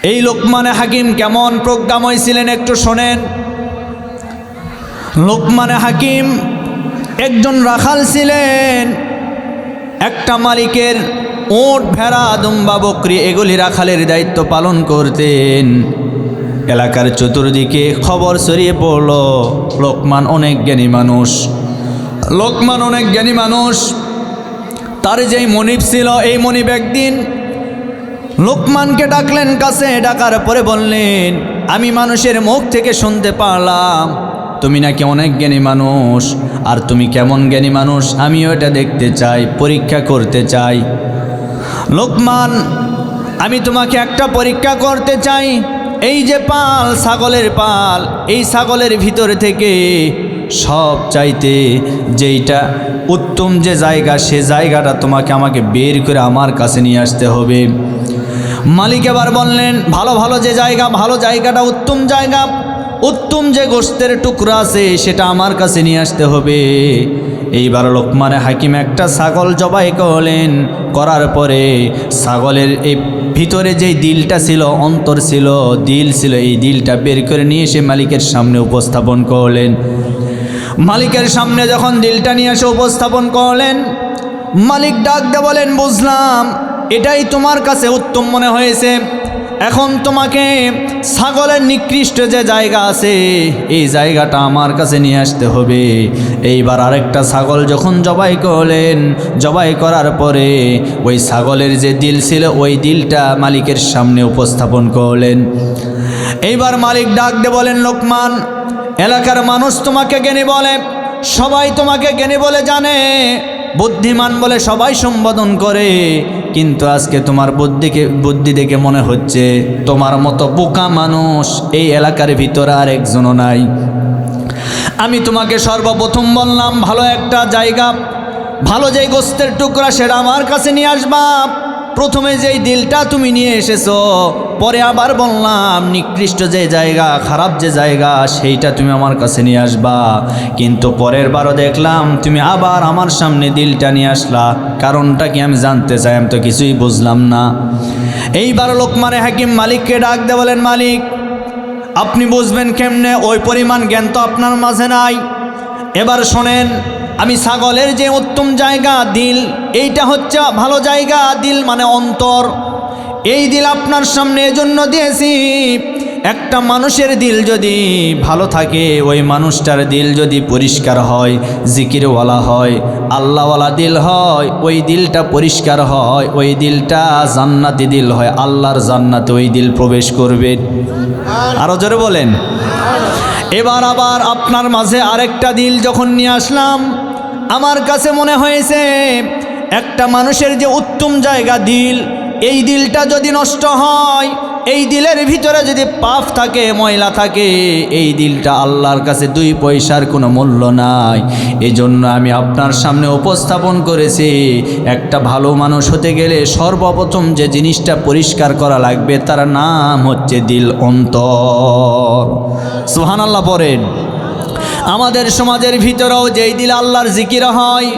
এই লোকমানে হাকিম কেমন প্রজ্ঞাময় ছিলেন একটু শোনেন। লোকমানে হাকিম একজন রাখাল ছিলেন। একটা মালিকের উট, ভেড়া, দুম্বা, বকরি এগুলি রাখালের দায়িত্ব পালন করতেন। এলাকার চতুর্দিকে খবর ছড়িয়ে পড়ল লোকমান অনেক জ্ঞানী মানুষ। লোকমান অনেক জ্ঞানী মানুষ। তার যেই মনিব ছিল, এই মনিব একদিন লোকমানকে ডাকলেন কাছে। ডাকার পরে বললেন, আমি মানুষের মুখ থেকে শুনতে পারলাম তুমি নাকি অনেক জ্ঞানী মানুষ। আর তুমি কেমন জ্ঞানী মানুষ আমিও এটা দেখতে চাই, পরীক্ষা করতে চাই। লোকমান, আমি তোমাকে একটা পরীক্ষা করতে চাই। এই যে পাল, ছাগলের পাল, এই ছাগলের ভিতর থেকে সব চাইতে যেইটা উত্তম যে জায়গা, সে জায়গাটা তোমাকে আমাকে বের করে আমার কাছে নিয়ে আসতে হবে। মালিক এবার বললেন, ভালো ভালো যে জায়গা, ভালো জায়গাটা, উত্তম জায়গা, উত্তম যে গোশতের টুকরা আছে সেটা আমার কাছে নিয়ে আসতে হবে। এইবার লোকমানে হাকিম একটা ছাগল জবাই করলেন। করার পরে ছাগলের এই ভিতরে যেই দিলটা ছিল, অন্তর ছিল, দিল ছিল, এই দিলটা বের করে নিয়ে এসে মালিকের সামনে উপস্থাপন করলেন। মালিকের সামনে যখন দিলটা নিয়ে এসে উপস্থাপন করলেন, মালিক ডাক দিয়ে বলেন, বুঝলাম এটাই তোমার কাছে উত্তম মনে হয়েছে। এখন তোমাকে ছাগলের নিকৃষ্ট যে জায়গা আছে এই জায়গাটা আমার কাছে নিয়ে আসতে হবে। এইবার আরেকটা ছাগল যখন জবাই করলেন, জবাই করার পরে ওই ছাগলের যে দিল ছিল ওই দিলটা মালিকের সামনে উপস্থাপন করলেন। এইবার মালিক ডাক দিয়ে বলেন, লোকমান, এলাকার মানুষ তোমাকে জ্ঞানী বলে, সবাই তোমাকে জ্ঞানী বলে জানে, বুদ্ধিমান বলে সবাই সম্বোধন করে, কিন্তু আজকে তোমার বুদ্ধি দেখে মনে হচ্ছে তোমার মতো বোকা মানুষ এই এলাকার ভিতরে আর একজনও নাই। আমি তোমাকে সর্বপ্রথম বললাম ভালো একটা জায়গা, ভালো যেই গোশতের টুকরা সেটা আমার কাছে নিয়ে আসবা। প্রথমে যেই দিলটা তুমি নিয়ে এসেছো, পরে আবার বললাম নিকৃষ্ট যে জায়গা, খারাপ যে জায়গা সেইটা তুমি আমার কাছে নিয়ে আসবা। কিন্তু পরের বারও দেখলাম তুমি আবার আমার সামনে দিলটা নিয়ে আসলা। কারণটা কি আমি জানতে চাই, আমি তো কিছুই বুঝলাম না। এইবার লোকমানে হাকিম মালিককে ডাক দিয়ে বলেন, মালিক, আপনি বুঝবেন কেমনে? ওই পরিমাণ জ্ঞান তো আপনার মাঝে নাই। এবার শোনেন, আমি ছাগলের যে উত্তম জায়গা দিল, এইটা হচ্ছে ভালো জায়গা। দিল মানে অন্তর। এই দিল আপনার সামনে এজন্য দিয়েছি, একটা মানুষের দিল যদি ভালো থাকে, ওই মানুষটার দিল যদি পরিষ্কার হয়, জিকিরওয়ালা হয়, আল্লাহওয়ালা দিল হয়, ওই দিলটা পরিষ্কার হয়, ওই দিলটা জান্নাতি দিল হয়, আল্লাহর জান্নাতে ওই দিল প্রবেশ করবে। আরো জোরে বলেন। এবার আবার আপনার মাঝে আরেকটা দিল যখন নিয়ে আসলাম, আমার কাছে মনে হয়েছে একটা মানুষের যে উত্তম জায়গা দিল, এই দিলটা যদি নষ্ট হয়, এই দিলের ভিতরে যদি পাপ থাকে, ময়লা থাকে, এই দিলটা আল্লাহর কাছে 2 পয়সার কোনো মূল্য নাই। এজন্য আমি আপনার সামনে উপস্থাপন করেছি, একটা ভালো মানুষ হতে গেলে সর্বপ্রথম যে জিনিসটা পরিষ্কার করা লাগবে তার নাম হচ্ছে দিল, অন্তর। সুবহানাল্লাহ পড়েন। আমাদের সমাজের ভিতরেও যেই দিলে আল্লাহর জিকির হয়,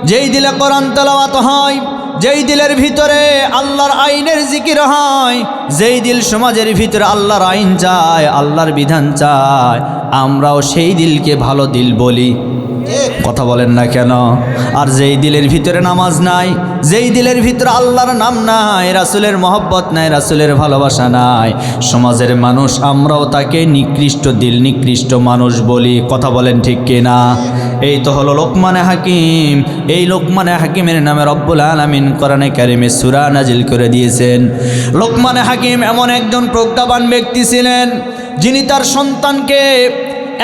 যেই দিলে কোরআন তেলাওয়াত হয়, যেই দিলের ভিতরে আল্লাহর আইনের জিকির হয়, যেই দিল সমাজের ভিতরে আল্লাহর আইন চায়, আল্লাহর বিধান চায়, আমরাও সেই দিলকে ভালো দিল বলি। কথা বলেন না কেন? আর যেই দিলের ভিতরে নামাজ নাই, যেই দিলের ভিতরে আল্লাহর নাম নাই, রাসূলের মহব্বত নাই, রাসূলের ভালোবাসা নাই, সমাজের মানুষ আমরাও তাকে নিকৃষ্ট দিল, নিকৃষ্ট মানুষ বলি। কথা বলেন ঠিক কিনা? এই তো হলো লোকমানে হাকিম। এই লোকমানে হাকিমের নামে রব্বুল আলামিন কোরআনে কারিমে সূরা নাজিল করে দিয়েছেন। লোকমানে হাকিম এমন একজন প্রজ্ঞাবান ব্যক্তি ছিলেন, যিনি তার সন্তানকে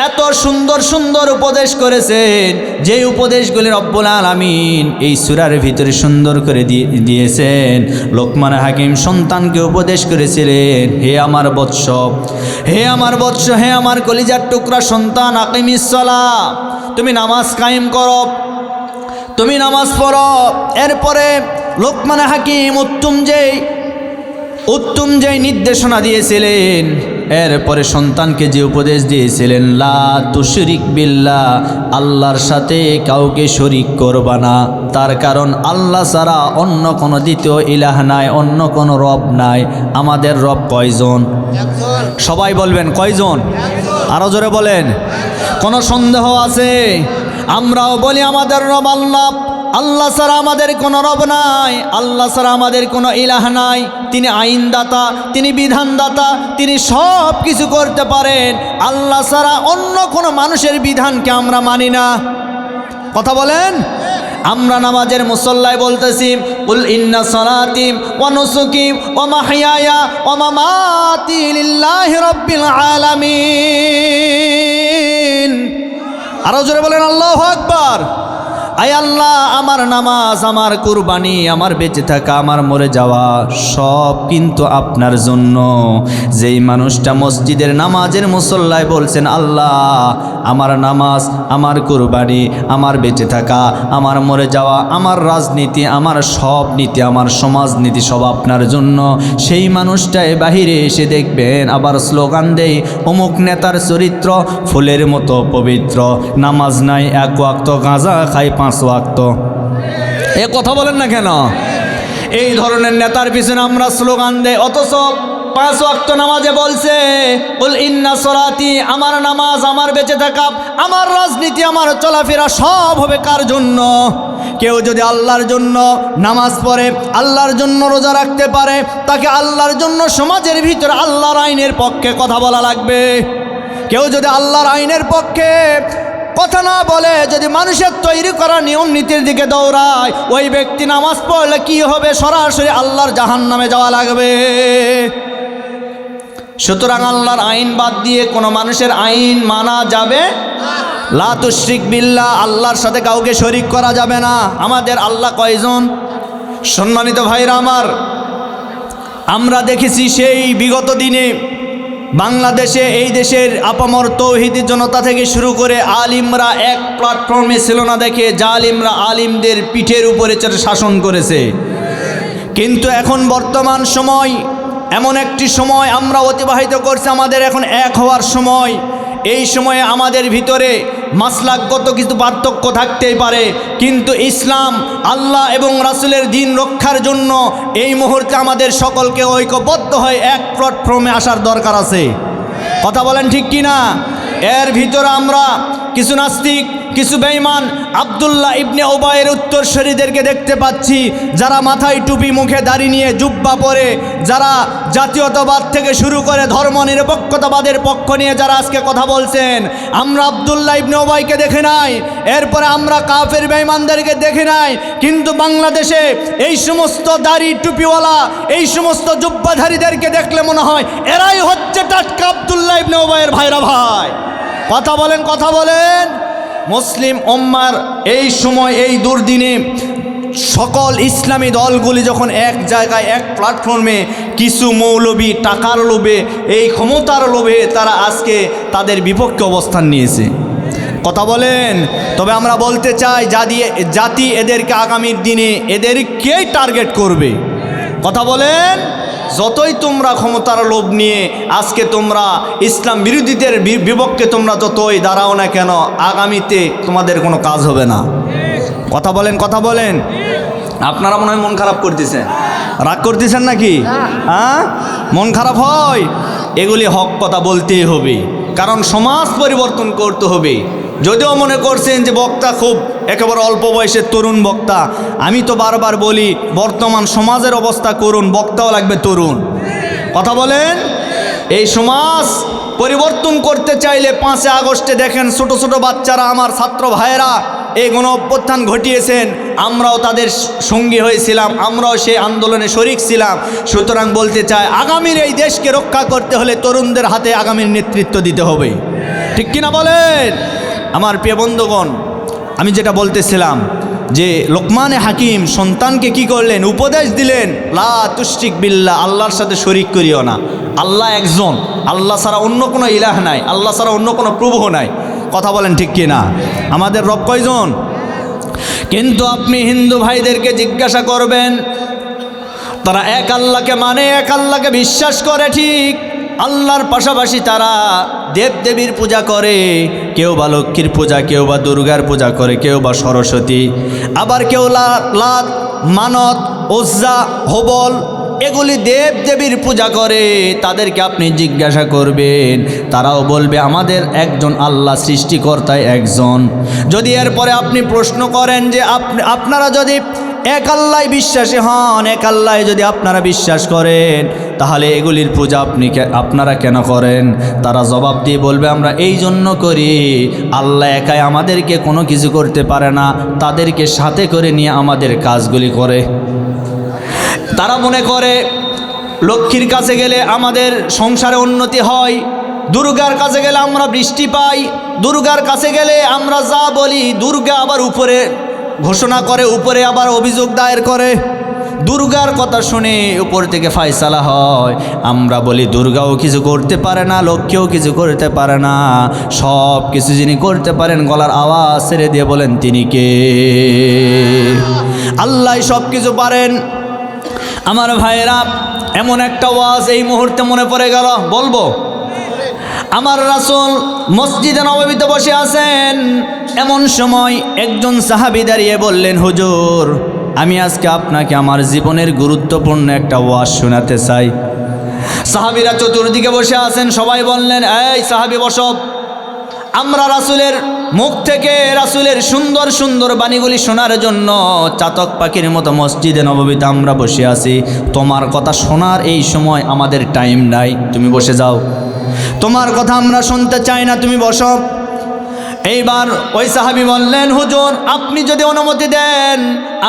এত সুন্দর সুন্দর উপদেশ করেছেন, যে উপদেশগুলি রব্বুল আলামিন এই সূরার ভিতরে সুন্দর করে দিয়েছেন। লোকমান হাকিম সন্তানকে উপদেশ করেছিলেন, হে আমার বৎস, হে আমার বৎস, হে আমার কলিজার টুকরা সন্তান, আকিমিস সালাহ, তুমি নামাজ কায়েম করো, তুমি নামাজ পড়ো। এরপরে লোকমান হাকিম উত্তম যেই নির্দেশনা দিয়েছিলেন, এরপরে সন্তানকে যে উপদেশ দিয়েছিলেন, লা তুশরিক বিল্লাহ, আল্লাহর সাথে কাউকে শরিক করবা না। তার কারণ আল্লাহ ছাড়া অন্য কোনো দ্বিতীয় ইলাহ নাই, অন্য কোনো রব নাই। আমাদের রব কয়জন? সবাই বলবেন কয়জন? আরো জোরে বলেন। কোনো সন্দেহ আছে? আমরাও বলি আমাদের রব আল্লাহ। আল্লাহ ছাড়া আমাদের কোনো রব নাই, আল্লাহ ছাড়া আমাদের কোনো ইলাহ নাই। তিনি আইনদাতা, তিনি বিধানদাতা, তিনি সব কিছু করতে পারেন। আল্লাহ ছাড়া অন্য কোনো মানুষের বিধানকে আমরা মানি না। কথা বলেন। আমরা নামাজের মুসল্লায় বলতেছি কুল ইন্না সালাতি ওয়া নুসুকি ওয়া মাহইয়ায়া ওয়া মামাতি লিল্লাহি রাব্বিল আলামিন। আরো জোরে বলেন আল্লাহু আকবার। আয় আল্লাহ, আমার নামাজ, আমার কুরবানি, আমার বেঁচে থাকা, আমার মরে যাওয়া সব কিন্তু আপনার জন্য। যেই মানুষটা মসজিদের নামাজের মুসল্লায় বলছেন আল্লাহ আমার নামাজ, আমার কুরবানি, আমার বেঁচে থাকা, আমার মরে যাওয়া, আমার রাজনীতি, আমার সব নীতি, আমার সমাজনীতি সব আপনার জন্য, সেই মানুষটাই বাহিরে এসে দেখবেন আবার স্লোগান দেয় অমুক নেতার চরিত্র ফুলের মতো পবিত্র, নামাজ নাই, এক ওয়াক্ত গাঁজা খাই 5 ওয়াক্ত। এ কথা বলেন না কেন? এই ধরনের নেতার পিছনে আমরা স্লোগান দেই, অথচ 5 ওয়াক্ত নামাজে বলছে কুল ইন্না সলাতি, আমার নামাজ, আমার বেঁচে থাকা, আমার রাজনীতি, আমার চলাফেরা সব হবে কার জন্য? কেউ যদি আল্লাহর জন্য নামাজ পড়ে, আল্লাহর জন্য রোজা রাখতে পারে, তাকে আল্লাহর জন্য সমাজের ভিতরে আল্লাহর আইনের পক্ষে কথা বলা লাগবে। কেউ যদি আল্লাহর আইনের পক্ষে কথা না বলে, যদি মানুষের তৈরি করা নিয়ম নীতির দিকে দৌড়ায়, ওই ব্যক্তি নামাজ পড়লে কি হবে? সরাসরি আল্লাহর জাহান্নামে যাওয়া লাগবে। সুতরাং আল্লাহর আইন বাদ দিয়ে কোনো মানুষের আইন মানা যাবে লা তুশরিক বিল্লাহ, আল্লাহর সাথে কাউকে শরীক করা যাবে না। আমাদের আল্লাহ কয়জন? সম্মানিত ভাইরা আমার, আমরা দেখেছি সেই বিগত দিনে বাংলাদেশে, এই দেশের আপামর তৌহিদি জনতা থেকে শুরু করে আলিমরা এক প্ল্যাটফর্মে ছিল না দেখে জালিমরা আলিমদের পিঠের উপরে চড়ে শাসন করেছে। কিন্তু এখন বর্তমান সময় এমন একটি সময় আমরা অতিবাহিত করছি, আমাদের এখন এক হওয়ার সময়। এই সময়ে আমাদের ভিতরে মাসলাকগত কিছু পার্থক্য থাকতেই পারে, কিন্তু ইসলাম, আল্লাহ এবং রাসূলের দ্বীন রক্ষার জন্য এই মুহূর্তে আমাদের সকলকে ঐক্যবদ্ধ হয়ে এক প্ল্যাটফর্মে আসার দরকার আছে। কথা বলেন ঠিক কি না? এর ভিতরে আমরা কিছু নাস্তিক, কিছু বেঈমান, আব্দুল্লাহ ইবনে উবাইয়ের উত্তরসূরিদেরকে দেখতে পাচ্ছি, যারা মাথায় টুপি, মুখে দাড়ি নিয়ে জুব্বা পরে, যারা জাতীয়তাবাদ থেকে শুরু করে ধর্ম নিরপেক্ষতাবাদের পক্ষ নিয়ে যারা আজকে কথা বলছেন। আমরা আব্দুল্লাহ ইবনে উবাইকে দেখে নাই, এরপরে আমরা কাফের বেঈমানদেরকে দেখে নাই, কিন্তু বাংলাদেশে এই সমস্ত দাড়ি টুপিওয়ালা, এই সমস্ত জুব্বাধারীদেরকে দেখলে মনে হয় এরাই হচ্ছে টাটকা আব্দুল্লাহ ইবনে উবাইয়ের ভাইরা ভাই। কথা বলেন, কথা বলেন। মুসলিম উম্মার এই সময়, এই দুর্দিনে সকল ইসলামী দলগুলি যখন এক জায়গায়, এক প্ল্যাটফর্মে, কিছু মৌলবী টাকার লোভে, এই ক্ষমতার লোভে তারা আজকে তাদের বিপক্ষে অবস্থান নিয়েছে। কথা বলেন। তবে আমরা বলতে চাই, জাতি এদেরকে আগামীর দিনে এদেরকেই টার্গেট করবে। কথা বলেন। যতই তোমরা ক্ষমতার লোভ নিয়ে আজকে তোমরা ইসলাম বিরোধীদের বিপক্ষে তোমরা যতই দাঁড়াও না কেন, আগামীতে তোমাদের কোনো কাজ হবে না। কথা বলেন, কথা বলেন। আপনারা মনে হয় মন খারাপ করতেছেন, রাগ করতেছেন নাকি? হ্যাঁ, মন খারাপ হয়। এগুলি হক কথা বলতেই হবে, কারণ সমাজ পরিবর্তন করতে হবে। যদিও মনে করছেন যে বক্তা খুব একেবারে অল্প বয়সের তরুণ বক্তা, আমি তো বারবার বলি বর্তমান সমাজের অবস্থা করুন, বক্তাও লাগবে তরুণ। কথা বলেন। এই সমাজ পরিবর্তন করতে চাইলে 5 আগস্টে দেখেন ছোট ছোট বাচ্চারা, আমার ছাত্র ভাইয়েরা এই গণ অভ্যুত্থান ঘটিয়েছেন, আমরাও তাদের সঙ্গী হয়েছিলাম, আমরাও সেই আন্দোলনে শরিক ছিলাম। সুতরাং বলতে চাই, আগামীর এই দেশকে রক্ষা করতে হলে তরুণদের হাতে আগামীর নেতৃত্ব দিতে হবে। ঠিক কিনা বলেন? আমার প্রিয় বন্ধুগণ, আমি যেটা বলতেছিলাম যে লোকমানে হাকিম সন্তানকে কি করলেন? উপদেশ দিলেন, লা তুশরিক বিল্লাহ, আল্লাহর সাথে শরিক করিও না। আল্লাহ একজন, আল্লাহ ছাড়া অন্য কোনো ইলাহ নাই, আল্লাহ ছাড়া অন্য কোনো প্রভু নাই। কথা বলেন ঠিক কিনা? আমাদের রব কয়জন? কিন্তু আপনি হিন্দু ভাইদেরকে জিজ্ঞাসা করবেন, তারা এক আল্লাহকে মানে, এক আল্লাহকে বিশ্বাস করে ঠিক, আল্লাহর পাশাপাশি তারা দেবদেবীর পূজা করে, কেউ বা লক্ষ্মীর পূজা, কেউ বা দুর্গার পূজা করে, কেউ বা সরস্বতী, আবার কেউ লাত, মানত, ওজ্জা, হবল, এগুলি দেবদেবীর পূজা করে। তাদেরকে আপনি জিজ্ঞাসা করবেন, তারাও বলবে আমাদের একজন আল্লাহ সৃষ্টিকর্তায় একজন। যদি এরপরে আপনি প্রশ্ন করেন যে আপনারা যদি এক আল্লাহ বিশ্বাসী হন, এক আল্লাহ যদি আপনারা বিশ্বাস করেন, তাহলে এগুলির পূজা আপনারা কেন করেন? তারা জবাব দিয়ে বলবে আমরা এই জন্য করি, আল্লাহ একাই আমাদেরকে কোনো কিছু করতে পারে না, তাদেরকে সাথে করে নিয়ে আমাদের কাজগুলি করে। তারা মনে করে লক্ষ্মীর কাছে গেলে আমাদের সংসারে উন্নতি হয়, দুর্গার কাছে গেলে আমরা বৃষ্টি পাই, দুর্গার কাছে গেলে আমরা যা বলি দুর্গা আবার উপরে ঘোষণা করে, উপরে আবার অভিযোগ দায়ের করে, দুর্গার কথা শুনে উপর থেকে ফয়সালা হয়। আমরা বলি দুর্গাও কিছু করতে পারে না, লক্ষ্মীও কিছু করতে পারে না, সব কিছু যিনি করতে পারেন গলার আওয়াজ ছেড়ে দিয়ে বলেন তিনি কে? আল্লাহ সব কিছু পারেন। আমার ভাইয়েরা, এমন একটা ওয়াজ এই মুহূর্তে মনে পড়ে গেল, বলবো। আমার রাসূল মসজিদে নববীতে বসে আছেন, এমন সময় একজন সাহাবী দাঁড়িয়ে বললেন, হুজুর আমি আজকে আপনাকে আমার জীবনের গুরুত্বপূর্ণ একটা ওয়াজ শোনাতে চাই। সাহাবীরা চতুর্দিকে বসে আছেন, সবাই বললেন এই সাহাবী বসো। আমরা রাসূলের মুখ থেকে রাসূলের সুন্দর সুন্দর বাণীগুলি শোনার জন্য চাতক পাখির মতো মসজিদে নববীতে আমরা বসে আছি, তোমার কথা শোনার এই সময় আমাদের টাইম নাই, তুমি বসে যাও, তোমার কথা আমরা শুনতে চাই না, তুমি বসো। এইবার ওই সাহাবী বললেন, হুজুর আপনি যদি অনুমতি দেন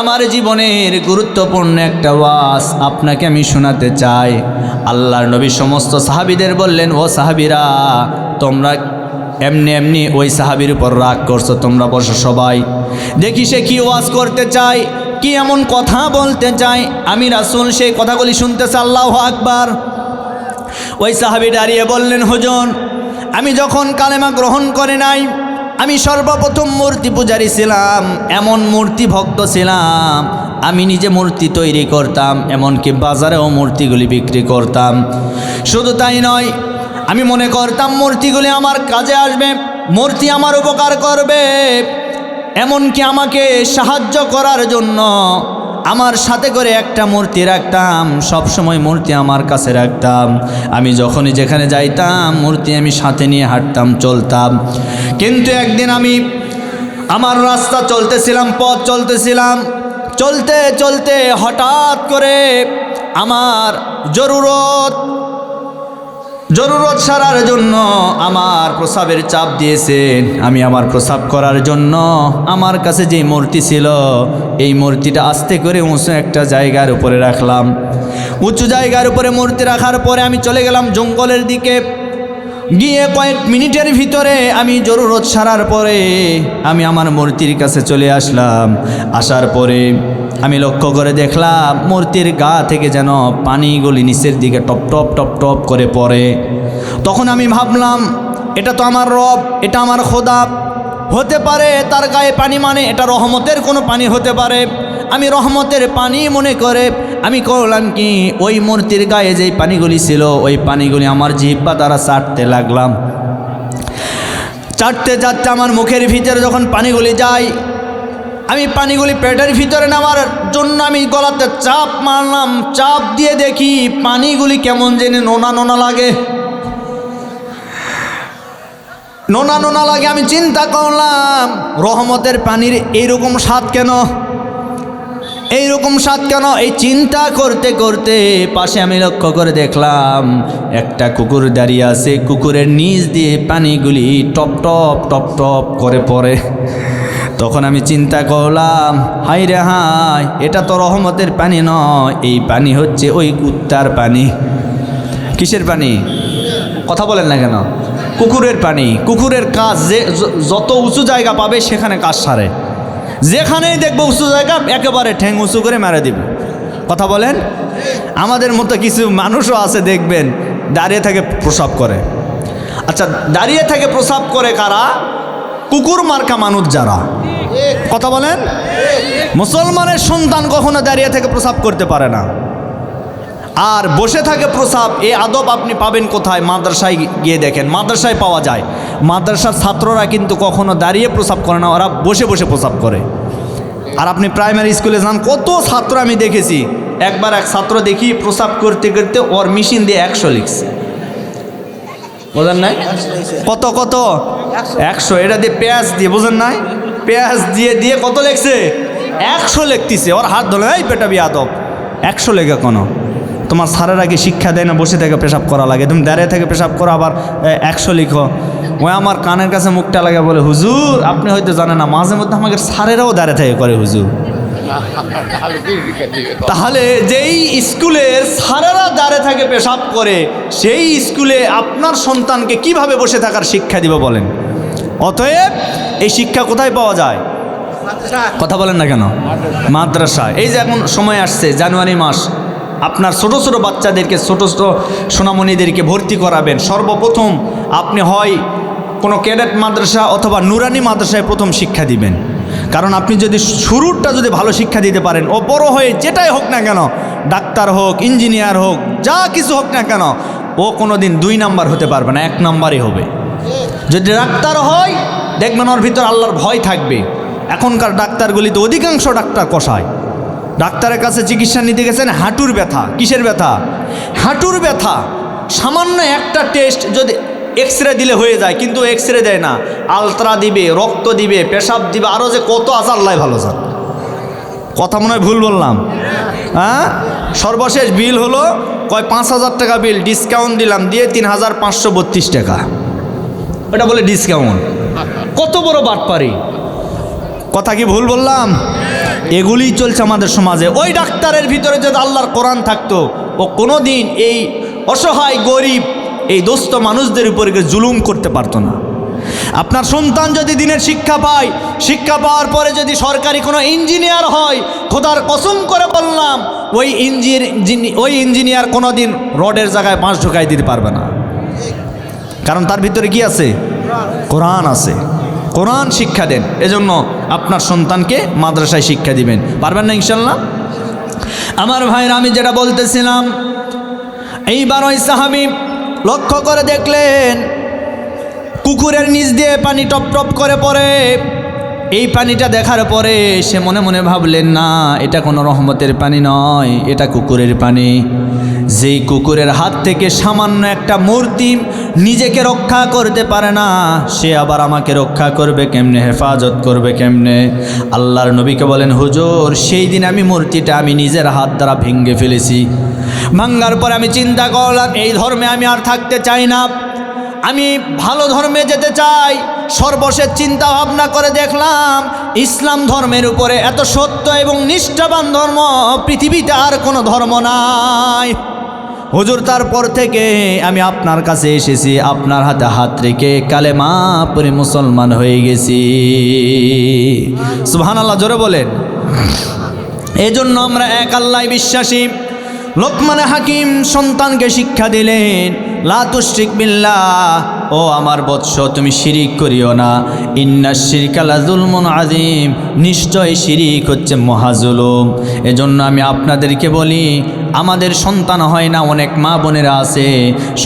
আমার জীবনের গুরুত্বপূর্ণ একটা ওয়াজ আপনাকে আমি শোনাতে চাই। আল্লাহর নবী সমস্ত সাহাবীদের বললেন, ও সাহাবীরা তোমরা এমনি এমনি ওই সাহাবীর উপর রাগ করছো, তোমরা বসো সবাই, দেখি সে কি ওয়াজ করতে চায়, কি এমন কথা বলতে চায়। আমি রাসূল সেই কথাগুলি শুনতেছি। আল্লাহু আকবার। ওই সাহাবী দাঁড়িয়ে বললেন, হুজুর আমি যখন কালেমা গ্রহণ করে নাই, আমি সর্বপ্রথম মূর্তি পূজারী ছিলাম, এমন মূর্তি ভক্ত ছিলাম, আমি নিজে মূর্তি তৈরি করতাম, এমনকি বাজারেও মূর্তিগুলি বিক্রি করতাম। শুধু তাই নয়, আমি মনে করতাম মূর্তিগুলি আমার কাজে আসবে, মূর্তি আমার উপকার করবে, এমনকি আমাকে সাহায্য করার জন্য আমার সাথে করে একটা মূর্তি রাখতাম, সব সময় মূর্তি আমার কাছে রাখতাম। আমি যখনই যেখানে যাইতাম মূর্তি আমি সাথে নিয়ে হাঁটতাম, চলতাম। কিন্তু একদিন আমি আমার রাস্তা চলতেছিলাম, পথ চলতেছিলাম, চলতে চলতে হঠাৎ করে আমার জরুরত সারার জন্য আমার প্রসাবের চাপ দিয়েছেন। আমি আমার প্রসাব করার জন্য আমার কাছে যে মূর্তি ছিল, এই মূর্তিটা আস্তে করে উঁচু একটা জায়গার উপরে রাখলাম। উঁচু জায়গার উপরে মূর্তি রাখার পরে আমি চলে গেলাম জঙ্গলের দিকে। গিয়ে কয়েক মিনিটের ভিতরে আমি জরুরত সারার পরে আমি আমার মূর্তির কাছে চলে আসলাম। আসার পরে আমি লক্ষ্য করে দেখলাম মূর্তির গা থেকে যেন পানিগুলি নিচের দিকে টপ টপ টপ টপ করে পড়ে। তখন আমি ভাবলাম এটা তো আমার রব, এটা আমার খোদা হতে পারে, তার গায়ে পানি মানে এটা রহমতের কোনো পানি হতে পারে। আমি রহমতের পানি মনে করে আমি করলাম কি, ওই মূর্তির গায়ে যেই পানিগুলি ছিল ওই পানিগুলি আমার জিহ্বা দ্বারা চাটতে লাগলাম। চাটতে চাটতে আমার মুখের ভিতরে যখন পানিগুলি যায়, আমি পানিগুলি পেটের ভিতরে নেওয়ার জন্য আমি গলাতে চাপ মারলাম। চাপ দিয়ে দেখি পানিগুলি কেমন যেন নোনা নোনা লাগে, নোনা নোনা লাগে। আমি চিন্তা করলাম রহমতের পানির এইরকম স্বাদ কেন, এইরকম স্বাদ কেন? এই চিন্তা করতে করতে পাশে আমি লক্ষ্য করে দেখলাম একটা কুকুর দাঁড়িয়ে আছে, কুকুরের নিচ দিয়ে পানিগুলি টপ টপ টপ টপ করে পড়ে। তখন আমি চিন্তা করলাম হাই রে হাই, এটা তো রহমতের পানি নয়, এই পানি হচ্ছে ওই কুত্তার পানি। কিসের পানি? কথা বলেন না কেন? কুকুরের পানি। কুকুরের কাজ যে যত উঁচু জায়গা পাবে সেখানে কাজ সারে, যেখানেই দেখবো উঁচু জায়গা একেবারে ঠ্যাং উঁচু করে মেরে দিবে। কথা বলেন? আমাদের মতো কিছু মানুষও আছে দেখবেন দাঁড়িয়ে থেকে প্রসাব করে। আচ্ছা, দাঁড়িয়ে থেকে প্রসাব করে কারা? কুকুর মার্কা মানুষ যারা। কথা বলেন? মুসলমানের সন্তান কখনো দাঁড়িয়ে থেকে প্রসাব করতে পারে না। আর বসে থাকে প্রসাব, এই আদব আপনি পাবেন কোথায়? মাদ্রাসায় গিয়ে দেখেন, মাদ্রাসায় পাওয়া যায়। মাদ্রাসার ছাত্ররা কিন্তু কখনো দাঁড়িয়ে প্রসাব করে না, ওরা বসে বসে প্রসাব করে। আর আপনি প্রাইমারি স্কুলে যান, কত ছাত্র আমি দেখেছি, একবার এক ছাত্র দেখি প্রসাব করতে করতে ওর মেশিন দিয়ে 100 লিখছে। বোঝেন নাই? কত কত 100, এটা দিয়ে পেঁয়াজ দিয়ে, বোঝেন নাই? পেঁয়াজ দিয়ে দিয়ে কত লিখছে? 100 লিখতেছে। ওর হাত ধরে, এই পেটা বিয়াদব, 100 লেখা কোনো? তোমার স্যারেরা কি শিক্ষা দেয় না বসে থেকে পেশাব করা লাগে? তুমি দাঁড়িয়ে থেকে পেশাব করো, আবার 100 লিখো। ওই আমার কানের কাছে মুখটা লাগে, বলে হুজুর আপনি হয়তো জানেন না, মাঝে মধ্যে আমাকে স্যারেরাও দাঁড়িয়ে থেকে করে হুজুর। তাহলে যেই স্কুলের স্যারেরা দাঁড়িয়ে থাকে পেশাব করে, সেই স্কুলে আপনার সন্তানকে কিভাবে বসে থাকার শিক্ষা দিব বলেন? অতএব এই শিক্ষা কোথায় পাওয়া যায়? কথা বলেন না কেন? মাদ্রাসায়। এই যে এখন সময় আসছে জানুয়ারি মাস, আপনার ছোট ছোট বাচ্চাদেরকে, ছোট ছোট সোনামণিদেরকে ভর্তি করাবেন। সর্বপ্রথম আপনি হয় কোনো ক্যাডেট মাদ্রাসা অথবা নুরানি মাদ্রাসায় প্রথম শিক্ষা দিবেন। কারণ আপনি যদি শুরুটা যদি ভালো শিক্ষা দিতে পারেন, ও বড় হয়ে যেটাই হোক না কেন, ডাক্তার হোক, ইঞ্জিনিয়ার হোক, যা কিছু হোক না কেন, ও কোনো দিন 2 নাম্বার হতে পারবে না, 1 নাম্বারই হবে। যদি ডাক্তার হয়, দেখবেন ওর ভিতর আল্লাহর ভয় থাকবে। এখনকার ডাক্তারগুলিতে অধিকাংশ ডাক্তার কষায়। ডাক্তারের কাছে চিকিৎসা নিতে গেছেন, হাঁটুর ব্যথা। কিসের ব্যথা? হাঁটুর ব্যথা। সামান্য একটা টেস্ট যদি এক্সরে দিলে হয়ে যায়, কিন্তু এক্সরে দেয় না, আলট্রা দিবে, রক্ত দিবে, পেশাব দিবে, আরও যে কত আছে আল্লাহ ভালো স্যার। কথা মনে হয় ভুল বললাম? হ্যাঁ, সর্বশেষ বিল হলো কয় 5,000 টাকা বিল, ডিসকাউন্ট দিলাম, দিয়ে 3,532 টাকা। এটা বলে ডিসকাউন্ট। কত বড় বাটপারি! কথা কি ভুল বললাম? এগুলি চলছে আমাদের সমাজে। ওই ডাক্তারের ভিতরে যদি আল্লাহর কোরআন থাকতো, ও কোনো দিন এই অসহায় গরিব এই দোস্ত মানুষদের উপরে জুলুম করতে পারতো না। আপনার সন্তান যদি দিনের শিক্ষা পায়, শিক্ষা পাওয়ার পরে যদি সরকারি কোনো ইঞ্জিনিয়ার হয়, খোদার কসম করে বললাম, ওই ইঞ্জিনিয়ার কোনো দিন রডের জায়গায় বাঁশ ঢোকাই দিতে পারবে না। কারণ তার ভিতরে কি আছে? কোরআন আছে। কোরআন শিক্ষা দেন। এজন্য আপনার সন্তানকে মাদ্রাসায় শিক্ষা দিবেন। পারবেন না ইনশাল্লাহ? আমার ভাইরা, আমি যেটা বলতেছিলাম, এইবার ওই সাহাবী লক্ষ্য করে দেখলেন কুকুরের নিচ দিয়ে পানি টপ টপ করে পড়ে। এই পানিটা দেখার পরে সে মনে মনে ভাবলেন, না, এটা কোনো রহমতের পানি নয়, এটা কুকুরের পানি। যেই কুকুরের হাত থেকে সামান্য একটা মূর্তি নিজেকে রক্ষা করতে পারে না, সে আবার আমাকে রক্ষা করবে কেমনে, হেফাজত করবে কেমনে? আল্লাহর নবীকে বলেন, হুজুর সেই দিন আমি মূর্তিটা আমি নিজের হাত দ্বারা ভেঙে ফেলেছি। ভাঙ্গার পরে আমি চিন্তা করলাম, এই ধর্মে আমি আর থাকতে চাই না, আমি ভালো ধর্মে যেতে চাই। সর্বশেষ চিন্তা ভাবনা করে দেখলাম, ইসলাম ধর্মের উপরে এত সত্য এবং নিষ্ঠাবান ধর্ম পৃথিবীতে আর কোনো ধর্ম নাই। হুজুর, তারপর থেকে আমি আপনার কাছে এসেছি, আপনার হাতে হাত রেখে কালেমা পড়ে মুসলমান হয়ে গেছি। সুবহানাল্লাহ, জোরে বলেন। এজন্য আমরা এক আল্লাহ বিশ্বাসী। লোকমান হাকিম সন্তানকে শিক্ষা দিলেন, লা তুশরিক বিল্লাহ, ও আমার বৎস তুমি শিরিক করিও না, ইন্নাশ শিরকা লাযুলমুন আযীম, নিশ্চয় শিরিক হচ্ছে মহাজুলুম। এজন্য আমি আপনাদেরকে বলি, আমাদের সন্তান হয় না, অনেক মা বোনেরা আছে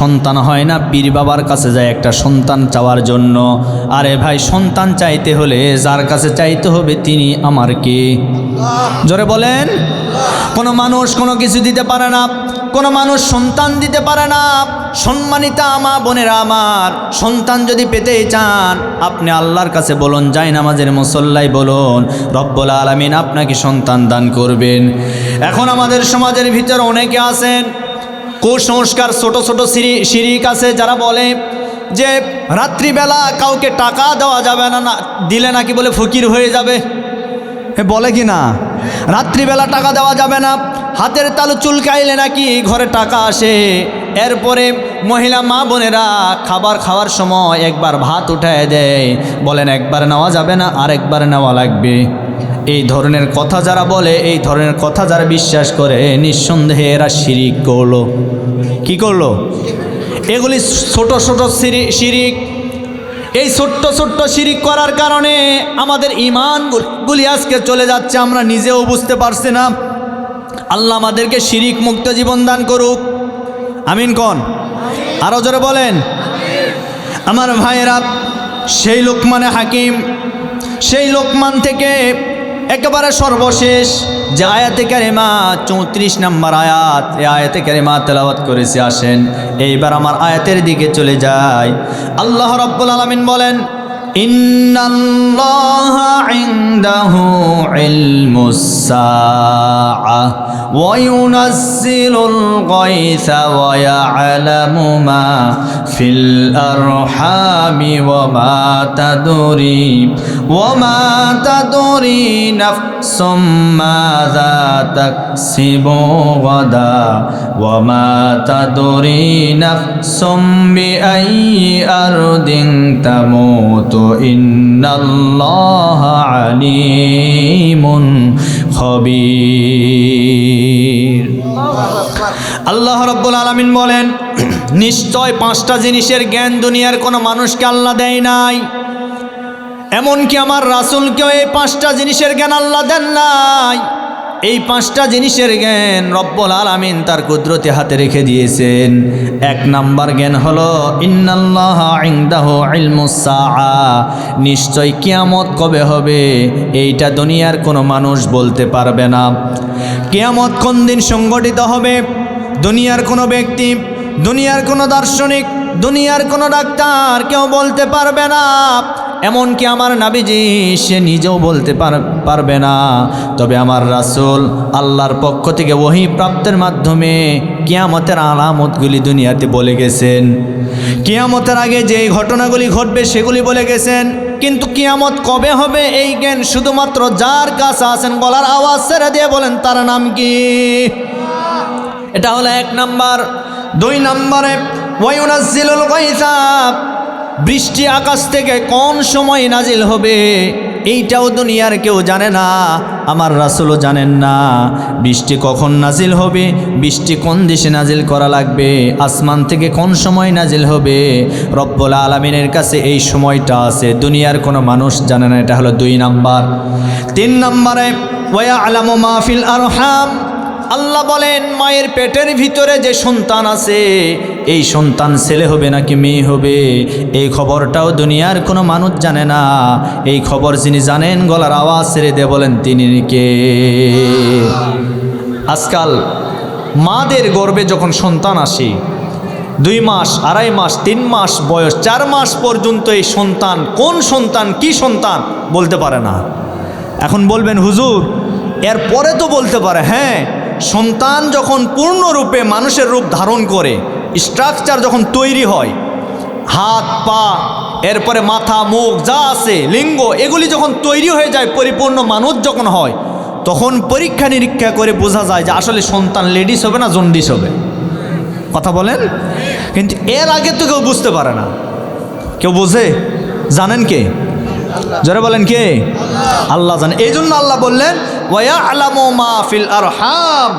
সন্তান হয় না, পীর বাবার কাছে যায় একটা সন্তান চাওয়ার জন্য। আরে ভাই, সন্তান চাইতে হলে যার কাছে চাইতে হবে তিনি আমার কে? জোরে বলেন। কোনো মানুষ কোনো কিছু দিতে পারে না, কোনো মানুষ সন্তান দিতে পারে না। সম্মানিতা মা বোনেরা আমার, সন্তান যদি পেতেই চান, আপনি আল্লাহর কাছে বলুন, যাই নামাজের মুসল্লায় বলুন, রব্বুল আলামিন আপনাকে সন্তান দান করবেন। এখন আমাদের সমাজের ভিতর অনেকে আছেন কুসংস্কার, ছোট ছোট শিরিক আছে, যারা বলে যে রাত্রিবেলা কাউকে টাকা দেওয়া যাবে না, দিলে নাকি বলে ফকির হয়ে যাবে। বলে কি না, রাত্রিবেলা টাকা দেওয়া যাবে না, হাতের তালু চুলকাইলে নাকি ঘরে টাকা আসে। এরপরে মহিলা মা বোনেরা খাবার খাওয়ার সময় একবার ভাত উঠায় দেয়, বলেন একবার নেওয়া যাবে না, আরেকবার নেওয়া লাগবে। এই ধরনের কথা যারা বলে, এই ধরনের কথা যারা বিশ্বাস করে, নিঃসন্দেহে এরা শিরিক করলো। কি করলো? এগুলি ছোট ছোট শিরিক। এই ছোট্ট ছোট্ট শিরিক করার কারণে আমাদের ঈমানগুলি আজকে চলে যাচ্ছে, আমরা নিজেও বুঝতে পারছি না। আল্লাহ আমাদেরকে শিরিক মুক্ত জীবন দান করুক, আমিন কোন, আরো জোরে বলেন। আমার ভাইয়েরা, সেই লোকমানে হাকিম, সেই লোকমান থেকে একেবারে সর্বশেষ যে আয়াতে কারিমা 34 নম্বর আয়াত, এই আয়াতে কারিমা তেলাওয়াত করেছে। আসেন এইবার আমার আয়াতের দিকে চলে যায়। আল্লাহ রাব্বুল আলামিন বলেন, ইন্নাল্লাহা ইনদাহু ইলমুস সাআহ ওয়া ইউনাজ্জিলুল গায়সা ওয়া ইয়ালামু মা ফিল আরহামি ওয়া মা তাদরি নাফসুম মাযা তাকসিবু গাদা ওয়া মা তাদরি নাফসুম বিআইয়ি আরদিন তামুতু ইন্নাল্লাহা আলিমুন খবীর। আল্লাহ রাব্বুল আলামিন বলেন, নিশ্চয় 5টা জিনিসের জ্ঞান দুনিয়ার কোনো মানুষকে আল্লাহ দেয় নাই, এমনকি আমার রাসূলকেও এই 5টা জিনিসের জ্ঞান আল্লাহ দেন নাই। এই 5টা জিনিসের জ্ঞান রব্বুল আলামিন তার কুদরতে হাতে রেখে দিয়েছেন। 1 নাম্বার জ্ঞান হলো ইন্নাল্লাহা ইনদাহু ইলমুস সাআহ, নিশ্চয় কিয়ামত কবে হবে এইটা দুনিয়ার কোনো মানুষ বলতে পারবে না। কিয়ামত কোন দিন সংগঠিত হবে দুনিয়ার কোনো ব্যক্তি, দুনিয়ার কোনো দার্শনিক, দুনিয়ার কোনো ডাক্তার কেউ বলতে পারবে না, এমনকি আমার নবীজি সে নিজেও বলতে পারবে না। তবে আমার রাসূল আল্লাহর পক্ষ থেকে ওহী প্রাপ্তের মাধ্যমে কিয়ামতের আলামতগুলি দুনিয়াতে বলে গেছেন। কিয়ামতের আগে যে ঘটনাগুলি ঘটবে সেগুলি বলে গেছেন, কিন্তু কিয়ামত কবে হবে এই জ্ঞান শুধুমাত্র যার কাছে আছেন গলার আওয়াজ ছেড়ে দিয়ে বলেন তার নাম কি। এটা হলো 1 নাম্বার। 2 নম্বরে ওয়া ইউনাজ্জিলুল গায়সা, বৃষ্টি আকাশ থেকে কোন সময় নাজিল হবে এইটাও দুনিয়ার কেউ জানে না, আমার রাসূলও জানেন না। বৃষ্টি কখন নাজিল হবে, বৃষ্টি কোন দেশে নাজিল করা লাগবে, আসমান থেকে কোন সময় নাজিল হবে, রব্বুল আলামিনের কাছে এই সময়টা আছে, দুনিয়ার কোনো মানুষ জানে না। এটা হলো 2 নাম্বার। 3 নম্বরে ওয়া ইয়ালামু মা ফিল আরহাম, আল্লাহ বলেন মায়ের পেটের ভিতরে যে সন্তান আছে এই সন্তান ছেলে হবে নাকি মেয়ে হবে এই খবরটাও দুনিয়ার কোনো মানুষ জানে না। এই খবর যিনি জানেন গলার আওয়াজ ছেড়ে দিয়ে বলেন তিনি কে। আজকাল মাদের গর্ভে যখন সন্তান আসে 2 মাস, 2.5 মাস, 3 মাস বয়স, 4 মাস পর্যন্ত এই সন্তান কোন সন্তান কি সন্তান বলতে পারে না। এখন বলবেন হুজুর এর পরে তো বলতে পারে। হ্যাঁ, সন্তান যখন পূর্ণরূপে মানুষের রূপ ধারণ করে, স্ট্রাকচার যখন তৈরি হয়, হাত পা এরপরে মাথা মুখ যা আছে লিঙ্গ এগুলি যখন তৈরি হয়ে যায়, পরিপূর্ণ মানুষ যখন হয়, তখন পরীক্ষা নিরীক্ষা করে বোঝা যায় যে আসলে সন্তান লেডিস হবে না জন্ডিস হবে। কথা বলেন, কিন্তু এর আগে তো কেউ বুঝতে পারে না। কেউ বোঝে? জানেন কে? জোরে বলেন কে? আল্লাহ জানে। এই জন্য আল্লাহ বললেন ওয়া ইয়ালামু মা ফিল আরহাম,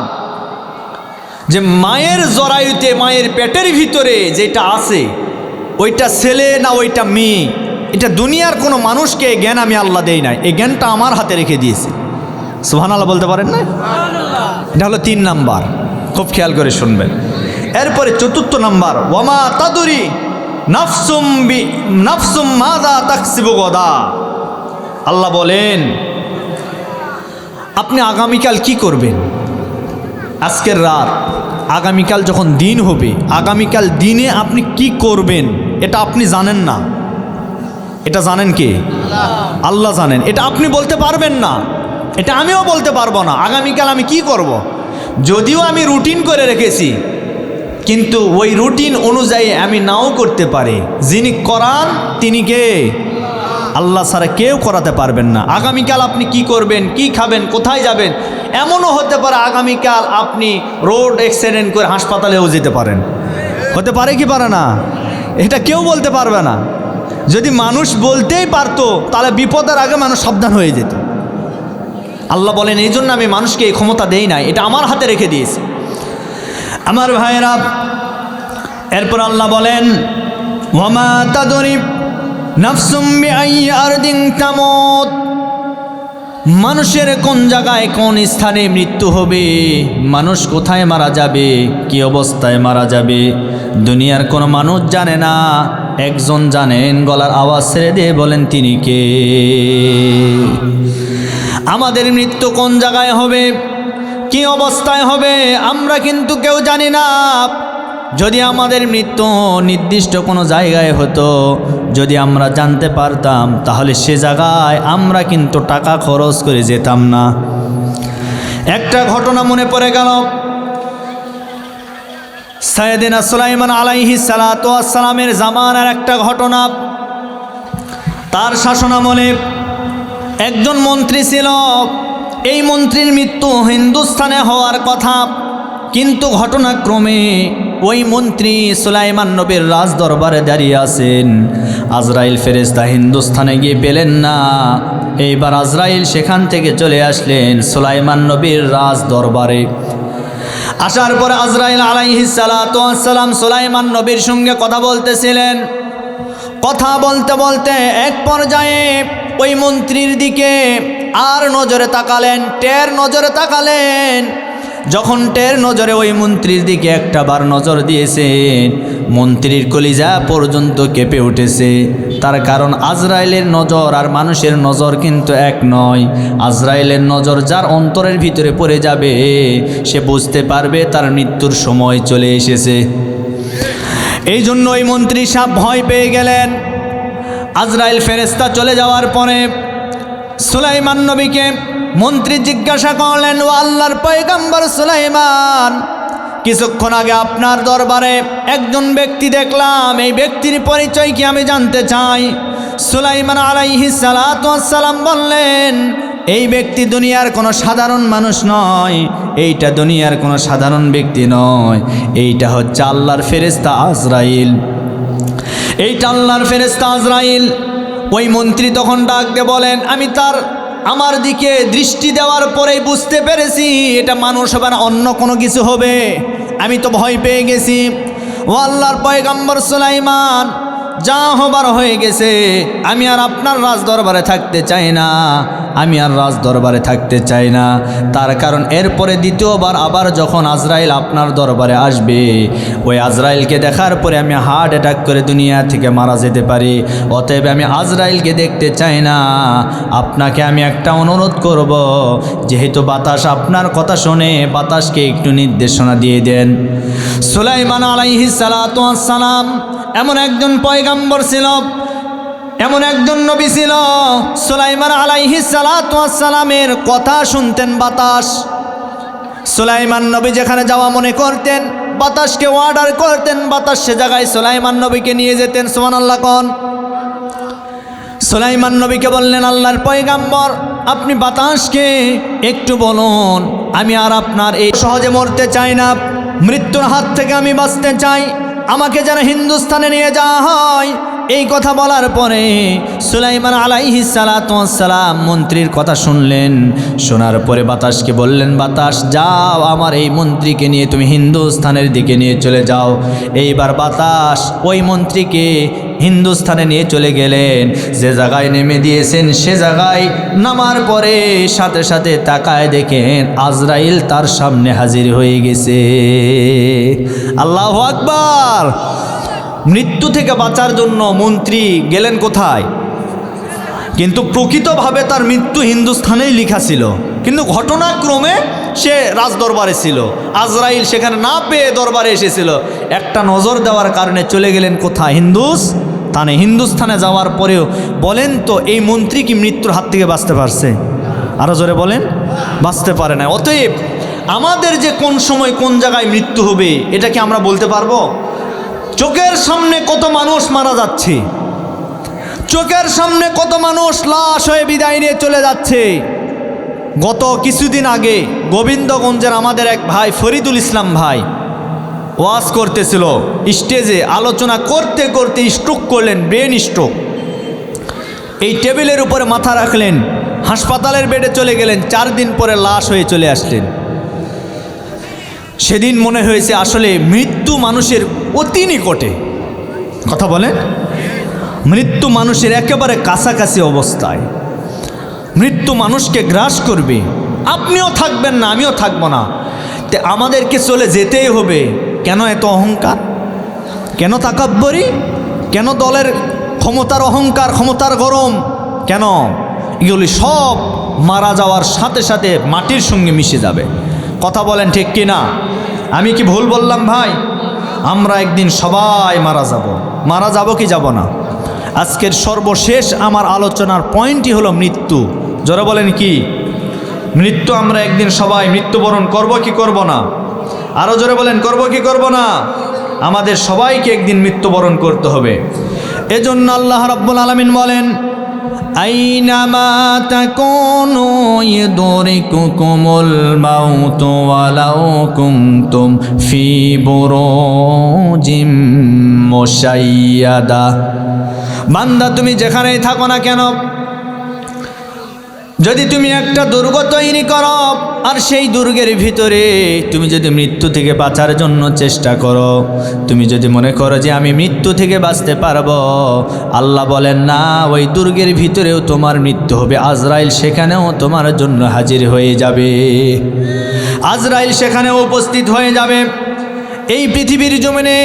যে মায়ের জরায়ুতে মায়ের পেটের ভিতরে যেটা আছে ওইটা ছেলে না ওইটা মেয়ে, এটা দুনিয়ার কোনো মানুষকে জ্ঞান আমি আল্লাহ দেই নাই, এই জ্ঞানটা আমার হাতে রেখে দিয়েছি। সুবহানাল্লাহ বলতে পারেন না? এটা হলো 3 নাম্বার, খুব খেয়াল করে শুনবেন। এরপরে 4 নাম্বার ওয়া মা তাদরি নাফসুম মাযা তাকসিবু গাদা, আল্লাহ বলেন আপনি আগামীকাল কি করবেন, আজকের রাত, আগামীকাল যখন দিন হবে আগামীকাল দিনে আপনি কি করবেন এটা আপনি জানেন না। এটা জানেন কে? আল্লাহ জানেন। এটা আপনি বলতে পারবেন না, এটা আমিও বলতে পারবো না আগামীকাল আমি কি করব। যদিও আমি রুটিন করে রেখেছি, কিন্তু ওই রুটিন অনুযায়ী আমি নাও করতে পারি। যিনি করান তিনি কে? আল্লাহ ছাড়া কেউ করাতে পারবেন না। আগামীকাল আপনি কি করবেন, কি খাবেন, কোথায় যাবেন, এমনও হতে পারে আগামীকাল আপনি রোড অ্যাক্সিডেন্ট করে হাসপাতালেও যেতে পারেন। হতে পারে কি পারে না? এটা কেউ বলতে পারবে না। যদি মানুষ বলতেই পারতো তাহলে বিপদের আগে মানুষ সাবধান হয়ে যেত। আল্লাহ বলেন এই জন্য আমি মানুষকে এই ক্ষমতা দেই নাই, এটা আমার হাতে রেখে দিয়েছি। আমার ভাইয়েরা, এরপর আল্লাহ বলেন ওয়া মা তাদরি নাফসুম বিআইয়ি আরদিন তামুত, মানুষের কোন জায়গায় কোন স্থানে মৃত্যু হবে, মানুষ কোথায় মারা যাবে, কি অবস্থায় মারা যাবে, দুনিয়ার কোনো মানুষ জানে না। একজন জানেন, গলার আওয়াজ ছেড়ে দিয়ে বলেন তিনি কে? আমাদের মৃত্যু কোন জায়গায় হবে, কি অবস্থায় হবে, আমরা কিন্তু কেউ জানি না। যদি আমাদের মৃত্যু নির্দিষ্ট কোনো জায়গায় হতো, যদি আমরা জানতে পারতাম, তাহলে সে জায়গায় আমরা কিন্তু টাকা খরচ করে যেতাম না। একটা ঘটনা মনে পড়ে গেল, সাইয়েদিনা সুলাইমান আলাইহিস সালাতু ওয়াস সালামের জামানার একটা ঘটনা। তার শাসনামলে একজন মন্ত্রী ছিল। এই মন্ত্রীর মৃত্যু হিন্দুস্তানে হওয়ার কথা, কিন্তু ঘটনাক্রমে ওই মন্ত্রী সুলাইমান নবীর রাজ দরবারে দাঁড়িয়ে আছেন। আজরাইল ফেরেশতা হিন্দুস্তানে গিয়ে পেলেন না। এইবার আজরাইল সেখান থেকে চলে আসলেন সুলাইমান নবীর রাজ দরবারে। আসার পরে আজরাইল আলাইহিস সালাতু ওয়াস সালাম সুলাইমান নবীর সঙ্গে কথা বলতেছিলেন। কথা বলতে বলতে এক পর্যায়ে ওই মন্ত্রীর দিকে আর নজরে তাকালেন, টের নজরে তাকালেন। যখন টের নজরে ওই মন্ত্রীর দিকে একটা বার নজর দিয়েছেন, মন্ত্রীর কলিজা পর্যন্ত কেঁপে উঠেছে। তার কারণ আজরাইলের নজর আর মানুষের নজর কিন্তু এক নয়। আজরাইলের নজর যার অন্তরের ভিতরে পড়ে যাবে, সে বুঝতে পারবে তার মৃত্যুর সময় চলে এসেছে। এই জন্য ওই মন্ত্রী সাহেব ভয় পেয়ে গেলেন। আজরাইল ফেরেশতা চলে যাওয়ার পরে সুলাইমান নবীকে মন্ত্রী জিজ্ঞাসা করলেন, ও আল্লাহর পয়গম্বর সুলাইমান, কিছুক্ষণ আগে আপনার দরবারে একজন ব্যক্তি দেখলাম, এই ব্যক্তির পরিচয় কি আমি জানতে চাই। সুলাইমান আলাইহিস সালাতু ওয়াস সালাম বললেন, এই ব্যক্তি দুনিয়ার কোনো সাধারণ মানুষ নয়, এইটা দুনিয়ার কোনো সাধারণ ব্যক্তি নয়, এইটা হচ্ছে আল্লাহর ফেরেশতা আজরাইল। এইটা আল্লাহর ফেরেশতা আজরাইল। ওই মন্ত্রী তখন ডাক দিয়ে বলেন, আমার দিকে দৃষ্টি দেওয়ার পরেই বুঝতে পেরেছি এটা মানুষ হবে না, অন্য কোনো কিছু হবে। আমি তো ভয় পেয়ে গেছি। ও আল্লাহর পয়গম্বর সুলাইমান, যা হবার হয়ে গেছে, আমি আর আপনার রাজ দরবারে থাকতে চাই না, আমি আর রাজ দরবারে থাকতে চাই না। তার কারণ এরপরে দ্বিতীয়বার আবার যখন আজরাইল আপনার দরবারে আসবে, ওই আজরাইলকে দেখার পরে আমি হার্ট অ্যাটাক করে দুনিয়া থেকে মারা যেতে পারি। অতএব আমি আজরাইলকে দেখতে চাই না। আপনাকে আমি একটা অনুরোধ করব, যেহেতু বাতাস আপনার কথা শোনে, বাতাসকে একটু নির্দেশনা দিয়ে দেন। সুলাইমান আলাইহিস সালাতু ওয়াস সালাম এমন একজন পয়গম্বর ছিল, এমন একজন নবী ছিল। সুলাইমান আলাইহিস সালাতু ওয়াস সালামের কথা শুনতেন বাতাস। সুলাইমান নবী যেখানে যাওয়া মনে করতেন, বাতাসকে অর্ডার করতেন, বাতাস সে জায়গায় সুলাইমান নবীকে নিয়ে যেতেন। সুবহানাল্লাহ কোন। সুলাইমান নবীকে বললেন, আল্লাহর পয়গম্বর, আপনি বাতাসকে একটু বলুন, আমি আর আপনার এই সহজে মরতে চাই না, মৃত্যুর হাত থেকে আমি বাঁচতে চাই, আমাকে যেন হিন্দুস্তানে নিয়ে যাওয়া হয়। এই কথা বলার পরে সুলাইমান আলাইহিস সালাতু ওয়াস সালাম মন্ত্রীর কথা শুনলেন। শোনার পরে বাতাসকে বললেন, বাতাস যাও, আমার এই মন্ত্রীকে নিয়ে তুমি হিন্দুস্তানের দিকে নিয়ে চলে যাও। এইবার বাতাস ওই মন্ত্রীকে হিন্দুস্তানে নিয়ে চলে গেলেন। যে জায়গায় নেমে দিয়েছেন, সে জায়গায় নামার পরে সাথে সাথে তাকায় দেখেন আজরাইল তার সামনে হাজির হয়ে গেছে। আল্লাহু আকবার। মৃত্যু থেকে বাঁচার জন্য মন্ত্রী গেলেন কোথায়? কিন্তু প্রকৃতভাবে তার মৃত্যু হিন্দুস্তানেই লেখা ছিল, কিন্তু ঘটনাক্রমে সে রাজ দরবারে ছিল। আজরাইল সেখানে না পেয়ে দরবারে এসেছিল। একটা নজর দেওয়ার কারণে চলে গেলেন কোথায়? হিন্দুস্তানে। হিন্দুস্তানে যাওয়ার পরেও বলেন তো, এই মন্ত্রী কি মৃত্যুর হাত থেকে বাঁচতে পারছে? আরো জোরে বলেন, বাঁচতে পারে না। অতএব আমাদের যে কোন সময় কোন জায়গায় মৃত্যু হবে, এটা কি আমরা বলতে পারবো? চোখের সামনে কত মানুষ মারা যাচ্ছে, চোখের সামনে কত মানুষ লাশ হয়ে বিদায় নিয়ে চলে যাচ্ছে। গত কিছুদিন আগে গোবিন্দগঞ্জের আমাদের এক ভাই ফরিদুল ইসলাম ভাই ওয়াজ করতেছিল, স্টেজে আলোচনা করতে করতে স্ট্রোক করলেন, ব্রেন স্ট্রোক। এই টেবিলের উপরে মাথা রাখলেন, হাসপাতালের বেডে চলে গেলেন, 4 দিন পরে লাশ হয়ে চলে আসলেন। সেদিন মনে হয়েছে আসলে মৃত্যু মানুষের অতি নিকটে। কথা বলেন, মৃত্যু মানুষের একেবারে কাছাকাছি অবস্থায়। মৃত্যু মানুষকে গ্রাস করবে, আপনিও থাকবেন না, আমিও থাকবো না, তে আমাদেরকে চলে যেতেই হবে। কেন এত অহংকার, কেন তাকাব্বরি, কেন দলের ক্ষমতার অহংকার, ক্ষমতার গরম, কেন? এগুলি সব মারা যাওয়ার সাথে সাথে মাটির সঙ্গে মিশে যাবে। কথা বলেন ঠিক কি না? আমি কি ভুল বললাম ভাই? আমরা একদিন সবাই মারা যাব কি যাব না? আজকের সর্বশেষ আমার আলোচনার পয়েন্টই হলো মৃত্যু। যারা বলেন কি মৃত্যু, আমরা একদিন সবাই মৃত্যুবরণ করব কি করব না? আরও জোরে বলেন, করব কি করব না? আমাদের সবাইকে একদিন মৃত্যুবরণ করতে হবে। এজন্য আল্লাহ রাব্বুল আলামিন বলেন, আইনামা তাকুনু ইউদরিকুকুমুল মাউতু ওয়ালাউ কুনতুম ফি বুরুজিম মুশাইয়াদা। বান্দা তুমি যেখানেই থাকো না কেন, যদি তুমি একটা দুর্গ তৈরি করো আর সেই দুর্গের ভিতরে তুমি যদি মৃত্যু থেকে বাঁচার জন্য চেষ্টা করো, তুমি যদি মনে করো যে আমি মৃত্যু থেকে বাঁচতে পারবো, আল্লাহ বলেন না, ওই দুর্গের ভিতরেও তোমার মৃত্যু হবে। আজরাইল সেখানেও তোমার জন্য হাজির হয়ে যাবে, আজরাইল সেখানেও উপস্থিত হয়ে যাবে। এই পৃথিবীর জমিনে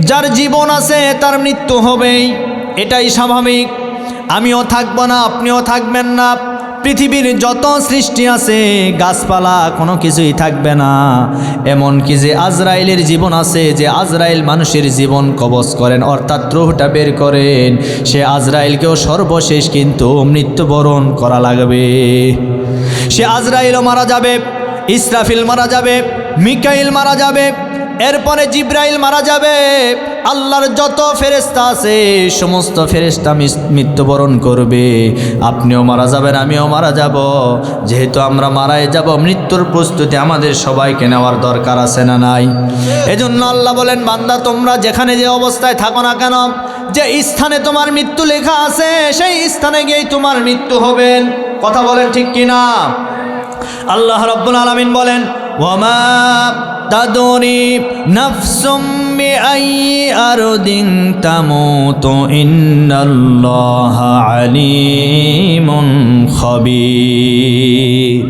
যার জীবন আছে তার মৃত্যু হবেই, এটাই স্বাভাবিক। আমিও থাকবো না, আপনিও থাকবেন না, পৃথিবীর যত সৃষ্টি আছে গাছপালা কোনো কিছুই থাকবে না। এমনকি যে আজরাইলের জীবন আছে, যে আজরাইল মানুষের জীবন কবজ করেন অর্থাৎ রূহটা বের করেন, সে আজরাইলকেও সর্বশেষ কিন্তু মৃত্যুবরণ করা লাগবে। সে আজরাইলও মারা যাবে, ইসরাফিল মারা যাবে, মিকাইল মারা যাবে, এরপরে জিব্রাইল মারা যাবে। আল্লাহর যত ফেরেশতা আছে সমস্ত ফেরেশতা মৃত্যুবরণ করবে। আপনিও মারা যাবেন, আমিও মারা যাব। যেহেতু আমরা মারাই যাব, মৃত্যুর প্রস্তুতি আমাদের সবাইকে নেওয়ার দরকার আছে না নাই? এজন্য আল্লাহ বলেন, বান্দা তোমরা যেখানে যে অবস্থায় থাকো না কেন, যে স্থানে তোমার মৃত্যু লেখা আছে সেই স্থানে গিয়েই তোমার মৃত্যু হবে। কথা বলেন ঠিক কিনা? আল্লাহ রাব্বুল আলামিন বলেন, ওয়ামা তাদরি নাফসুম বিআইয়ি আরদিন তামুতু ইন্নাল্লাহা আলিমুন খাবীর।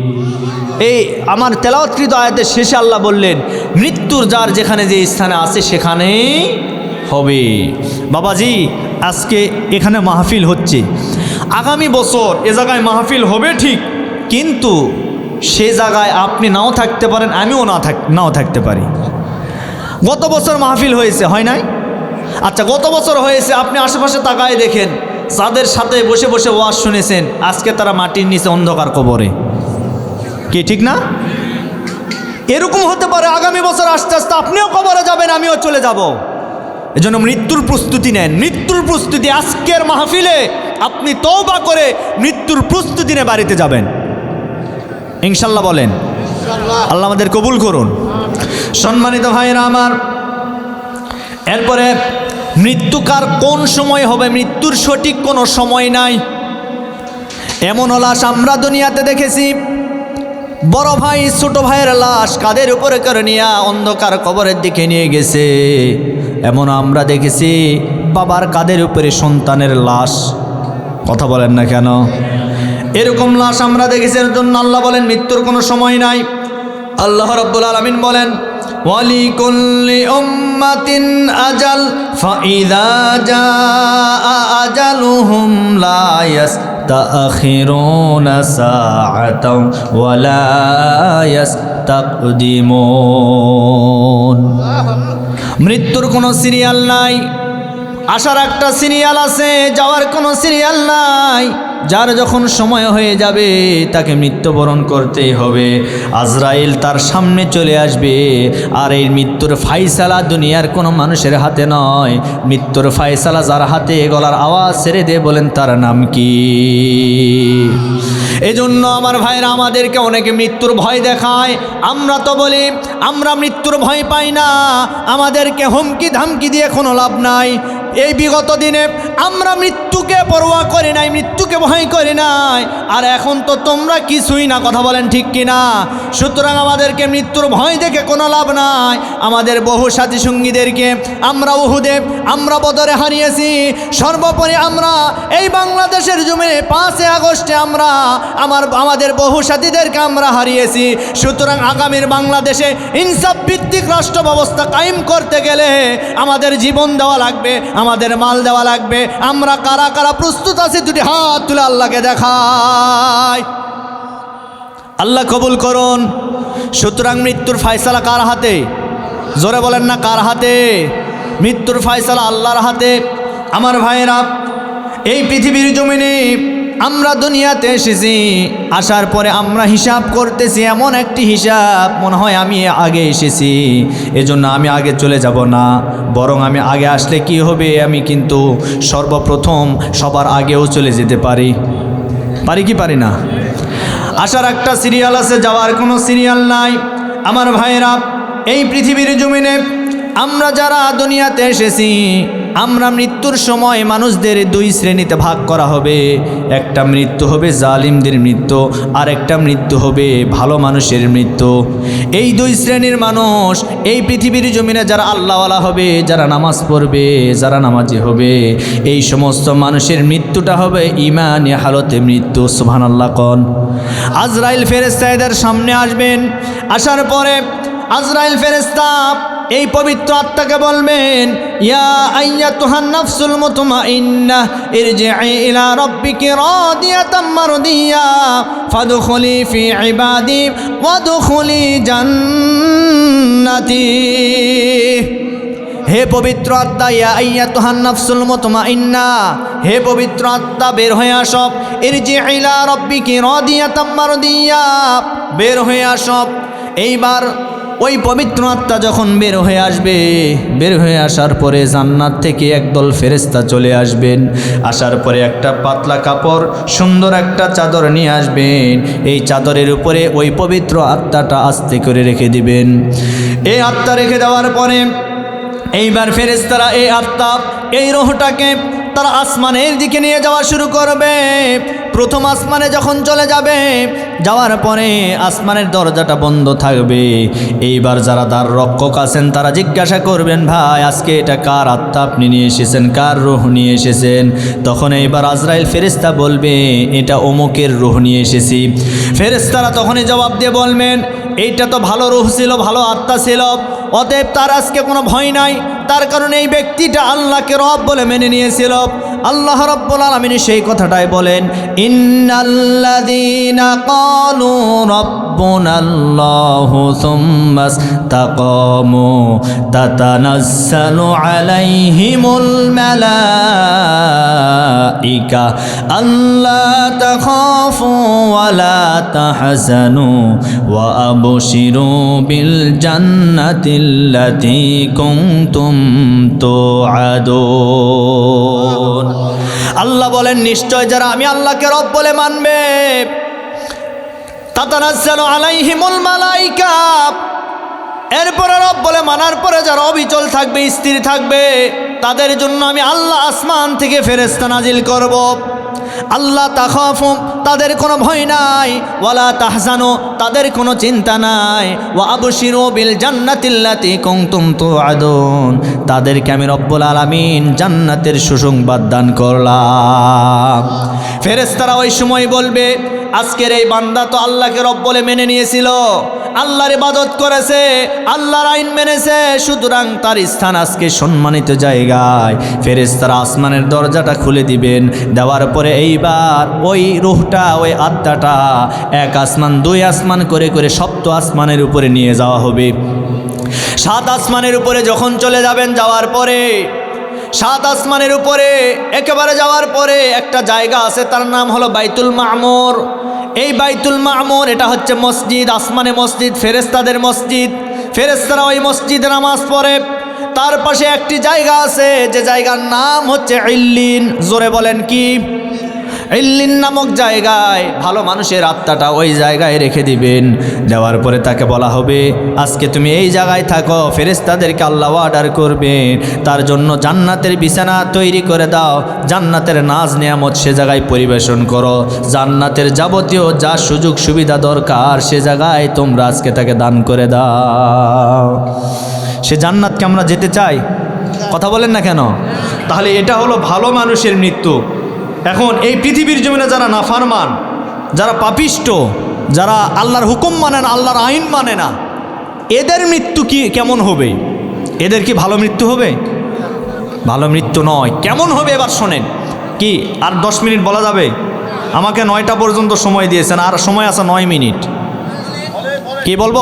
এই আমার তেলাওয়াতকৃত আয়াতের শেষে আল্লাহ বললেন, মৃত্যুর যার যেখানে যে স্থানে আছে সেখানেই হবে। বাবাজি, আজকে এখানে মাহফিল হচ্ছে, আগামী বছর এ জায়গায় মাহফিল হবে ঠিক, কিন্তু সে জায়গায় আপনি নাও থাকতে পারেন, আমিও নাও থাকতে পারি। গত বছর মাহফিল হয়েছে, হয় নাই? আচ্ছা, গত বছর হয়েছে, আপনি আশেপাশে তাকায় দেখেন, যাদের সাথে বসে বসে ওয়াজ শুনেছেন আজকে তারা মাটির নিচে অন্ধকার কবরে। কি ঠিক না? এরকম হতে পারে আগামী বছর আস্তে আস্তে আপনিও কবরে যাবেন, আমিও চলে যাব। এজন্য মৃত্যুর প্রস্তুতি নেন। মৃত্যুর প্রস্তুতি আজকের মাহফিলে আপনি তওবা করে মৃত্যুর প্রস্তুতি নিয়ে বাড়িতে যাবেন ইনশাল্লাহ। বলেন আল্লাহ আমাদের কবুল করুন। সম্মানিত ভাইরা আমার, এরপরে মৃত্যু কার কোন সময় হবে, মৃত্যুর সঠিক কোনো সময় নাই। এমন লাশ আমরা দুনিয়াতে দেখেছি, বড় ভাই ছোট ভাইয়ের লাশ কাদের উপরে করে নিয়ে অন্ধকার কবরের দিকে নিয়ে গেছে। এমন আমরা দেখেছি বাবার কাদের উপরে সন্তানের লাশ। কথা বলেন না কেন? এরকম লাশ আমরা দেখেছি। এর জন্য আল্লাহ বলেন মৃত্যুর কোনো সময় নাই। আল্লাহ রাব্বুল আলামিন বলেন, ওয়ালিকুল্লি উম্মাতিন আজাল ফাইযা জাআ আজালুহুম লা ইয়াস্তাখিরুনা সাআতাও ওয়া লা ইস্তাকদিমুন। মৃত্যুর কোনো সিরিয়াল নাই, আসার একটা সিরিয়াল আছে, যাওয়ার কোনো সিরিয়াল নাই। যার যখন সময় হয়ে যাবে তাকে মৃত্যুবরণ করতেই হবে। আজরাইল তার সামনে চলে আসবে। আর এই মৃত্যুর ফাইসালা দুনিয়ার কোনো মানুষের হাতে নয়। মৃত্যুর ফাইসালা যার হাতে, গলার আওয়াজ ছেড়ে দিয়ে বলেন তার নাম কি? এজন্য আমার ভাইরা, আমাদেরকে অনেকে মৃত্যুর ভয় দেখায়। আমরা তো বলি আমরা মৃত্যুর ভয় পাই না, আমাদেরকে হুমকি ধামকি দিয়ে কোনো লাভ নাই। এই বিগত দিনে আমরা মৃত্যুকে পরোয়া করি নাই, মৃত্যুকে ভয় করি নাই, আর এখন তো তোমরা কিছুই না, কথা বলেন ঠিক কিনা? সুতরাং আমাদেরকে মৃত্যুর ভয় দেখে কোনো লাভ নাই। আমাদের বহু সাথী সঙ্গীদেরকে আমরা উহুদে, আমরা বদরে হারিয়েছি। সর্বোপরি আমরা এই বাংলাদেশের জমিনে 5 আগস্টে আমরা আমাদের বহু সাথীদেরকে আমরা হারিয়েছি। সুতরাং আগামীর বাংলাদেশে ইনসাফ ভিত্তিক রাষ্ট্র ব্যবস্থা কায়েম করতে গেলে আমাদের জীবন দেওয়া লাগবে, আমাদের মাল দেওয়া লাগবে। আমরা কারা কারা প্রস্তুত আছি? দুটি হাত তুলে আল্লাহকে দেখায়। আল্লাহ কবুল করুন। সুতরাং মৃত্যুর ফয়সালা কার হাতে? জোরে বলেন না, কার হাতে? মৃত্যুর ফয়সালা আল্লাহর হাতে। আমার ভাইয়েরা, এই পৃথিবীর জমিনে আমরা দুনিয়াতে এসেছি, আসার পরে আমরা হিসাব করতেছি, এমন একটি হিসাব মনে হয় আমি আগে এসেছি, এজন্য আমি আগে চলে যাব না, বরং আমি আগে আসলে কি হবে, আমি কিন্তু সর্বপ্রথম সবার আগেও চলে যেতে পারি। পারি কি পারি না? আসার একটা সিরিয়াল আছে, যাওয়ার কোনো সিরিয়াল নাই। আমার ভাইয়েরা, এই পৃথিবীর জমিনে আমরা যারা দুনিয়াতে এসেছি, আমরা মৃত্যুর সময় মানুষদের 2 শ্রেণীতে ভাগ করা হবে। একটা মৃত্যু হবে জালিমদের মৃত্যু, আর একটা মৃত্যু হবে ভালো মানুষের মৃত্যু। এই 2 শ্রেণীর মানুষ এই পৃথিবীর জমিনে যারা আল্লাহওয়ালা হবে, যারা নামাজ পড়বে, যারা নামাজি হবে, এই সমস্ত মানুষের মৃত্যুটা হবে ঈমানি হালতে মৃত্যু। সুবহানাল্লাহ কোন। আজরাইল ফেরেশতা এদের সামনে আসবেন। আসার পরে আজরাইল ফেরেশতা এই পবিত্র আত্মাকে বলবেন, ইয়া আইয়াতুহান নাফসুল মুতমাইন্নাহ ইরজিই ইলা রাব্বিকি রাদিয়াতাম মারদিয়া ফাদখুলি ফি ইবাদি ওয়াদখুলি জান্নাতি। হে পবিত্র আত্মা, ইয়া আইয়াতুহান নাফসুল মুতমাইন্নাহ, হে পবিত্র আত্মা বের হয়ে আসো। ইরজিই ইলা রাব্বিকি রাদিয়াতাম মারদিয়া, বের হয়ে আসো। এইবার ওই পবিত্র আত্মা যখন বের হয়ে আসবে, বের হয়ে আসার পরে জান্নাত থেকে একদল ফেরেশতা চলে আসবেন। আসার পরে একটা পাতলা কাপড়, সুন্দর একটা চাদর নিয়ে আসবেন। এই চাদরের উপরে ওই পবিত্র আত্মাটা আস্তে করে রেখে দিবেন। এই আত্মা রেখে দেওয়ার পরে এইবার ফেরেশতারা এই আত্মা, এই রূহটাকে তারা আসমানের দিকে নিয়ে যাওয়া শুরু করবে। প্রথম আসমানে যখন চলে যাবে, যাওয়ার পরে আসমানের দরজাটা বন্ধ থাকবে। এইবার যারা দ্বার রক্ষক আছেন তারা জিজ্ঞাসা করবেন, ভাই আজকে এটা কার আত্মা আপনি নিয়ে এসেছেন, কার রূহ নিয়ে এসেছেন? তখন এইবার আজরাইল ফেরেশতা বলবে, এটা অমুকের রূহ নিয়ে এসেছি। ফেরেশতারা তখনই জবাব দিয়ে বলবেন, এইটা তো ভালো রূহ ছিল, ভালো আত্মা ছিল, অতএব তার আজকে কোনো ভয় নাই। তার কারণে এই ব্যক্তিটা আল্লাহকে রব বলে মেনে নিয়েছিল। আল্লাহ রাব্বুল আলামিন সেই কথাটাই বলেন, ইন্নাল্লাযীনা ক্বালু রাব্বুনাল্লাহু সুম্মা ইসতাকামু তাতানাজ্জালু আলাইহিমুল মালাইকা আল্লা তাখাফু ওয়া লা তাহজানু ওয়া আবশিরু বিল জান্নাতিল্লাতী কুনতুম তুআদুন। আল্লাহ বলেন, নিশ্চয় যারা আমি আল্লাহকে রব বলে মানবে, তাতানাজ্জালু আলাইহিমুল মালাইকা, এরপরে রব বলে মানার পরে যারা অবিচল থাকবে, স্থির থাকবে, তাদের জন্য আমি আল্লাহ আসমান থেকে ফেরেশতা নাজিল করব। আল্লাহ তাখাফু, তাদের কোনো ভয় নাই, ওয়ালা তাহজানু, তাদের কোনো চিন্তা নাই, ওয়া আবশিরু বিল জান্নাতিল্লাতী কুনতুম তুআদুন, তাদেরকে আমি রব্বুল আলামিন জান্নাতের সুসংবাদ দান করলাম। ফেরেশতারা ওই সময় বলবে, আজকের এই বান্দা তো আল্লাহকে রব বলে মেনে নিয়েছিল, আল্লাহর ইবাদত করেছে, আল্লাহর আইন মেনেছে, সুতরাং তার স্থান আজকে সম্মানিত জায়গায়। ফেরেশতারা আসমানের দরজাটা খুলে দিবেন। দেওয়ার পরে এইবার ওই রূহটা, ওই আত্মাটা 1 আসমান 2 আসমান করে করে 7 আসমানের উপরে নিয়ে যাওয়া হবে। 7 আসমানের উপরে যখন চলে যাবেন, যাওয়ার পরে 7 আসমানের উপরে একেবারে যাওয়ার পরে একটা জায়গা আছে, তার নাম হলো বাইতুল মামুর। এই বাইতুল মামুর এটা হচ্ছে মসজিদ, আসমানে মসজিদ, ফেরেশতাদের মসজিদ। ফেরেশতারা ওই মসজিদে নামাজ পড়ে। তার পাশে একটি জায়গা আছে, যে জায়গার নাম হচ্ছে ইল্লিন। জোরে বলেন কি? ইল্লিন নামক জায়গায় ভালো মানুষের আত্মাটা ওই জায়গায় রেখে দিবেন। দেওয়ার পরে তাকে বলা হবে আজকে তুমি এই জায়গায় থাকো। ফেরেশতাদেরকে আল্লাহ অর্ডার করবেন তার জন্য জান্নাতের বিছানা তৈরি করে দাও, জান্নাতের নাজ নিয়ামত সে জায়গায় পরিবেশন করো, জান্নাতের যাবতীয় যা সুযোগ সুবিধা দরকার সে জায়গায় তোমরা আজকে তাকে দান করে দাও। সে জান্নাতকে আমরা যেতে চাই, কথা বলেন না কেন? তাহলে এটা হলো ভালো মানুষের মৃত্যু। এখন এই পৃথিবীর জমিনে যারা নাফরমান, যারা পাপিষ্ট, যারা আল্লাহর হুকুম মানে না, আল্লাহর আইন মানে না, এদের মৃত্যু কি কেমন হবে? এদের কি ভালো মৃত্যু হবে? ভালো মৃত্যু নয়। কেমন হবে এবার শোনেন। কি আর 10 মিনিট বলা যাবে? আমাকে 9টা পর্যন্ত সময় দিয়েছেন, আর সময় আছে 9 মিনিট। কি বলবো?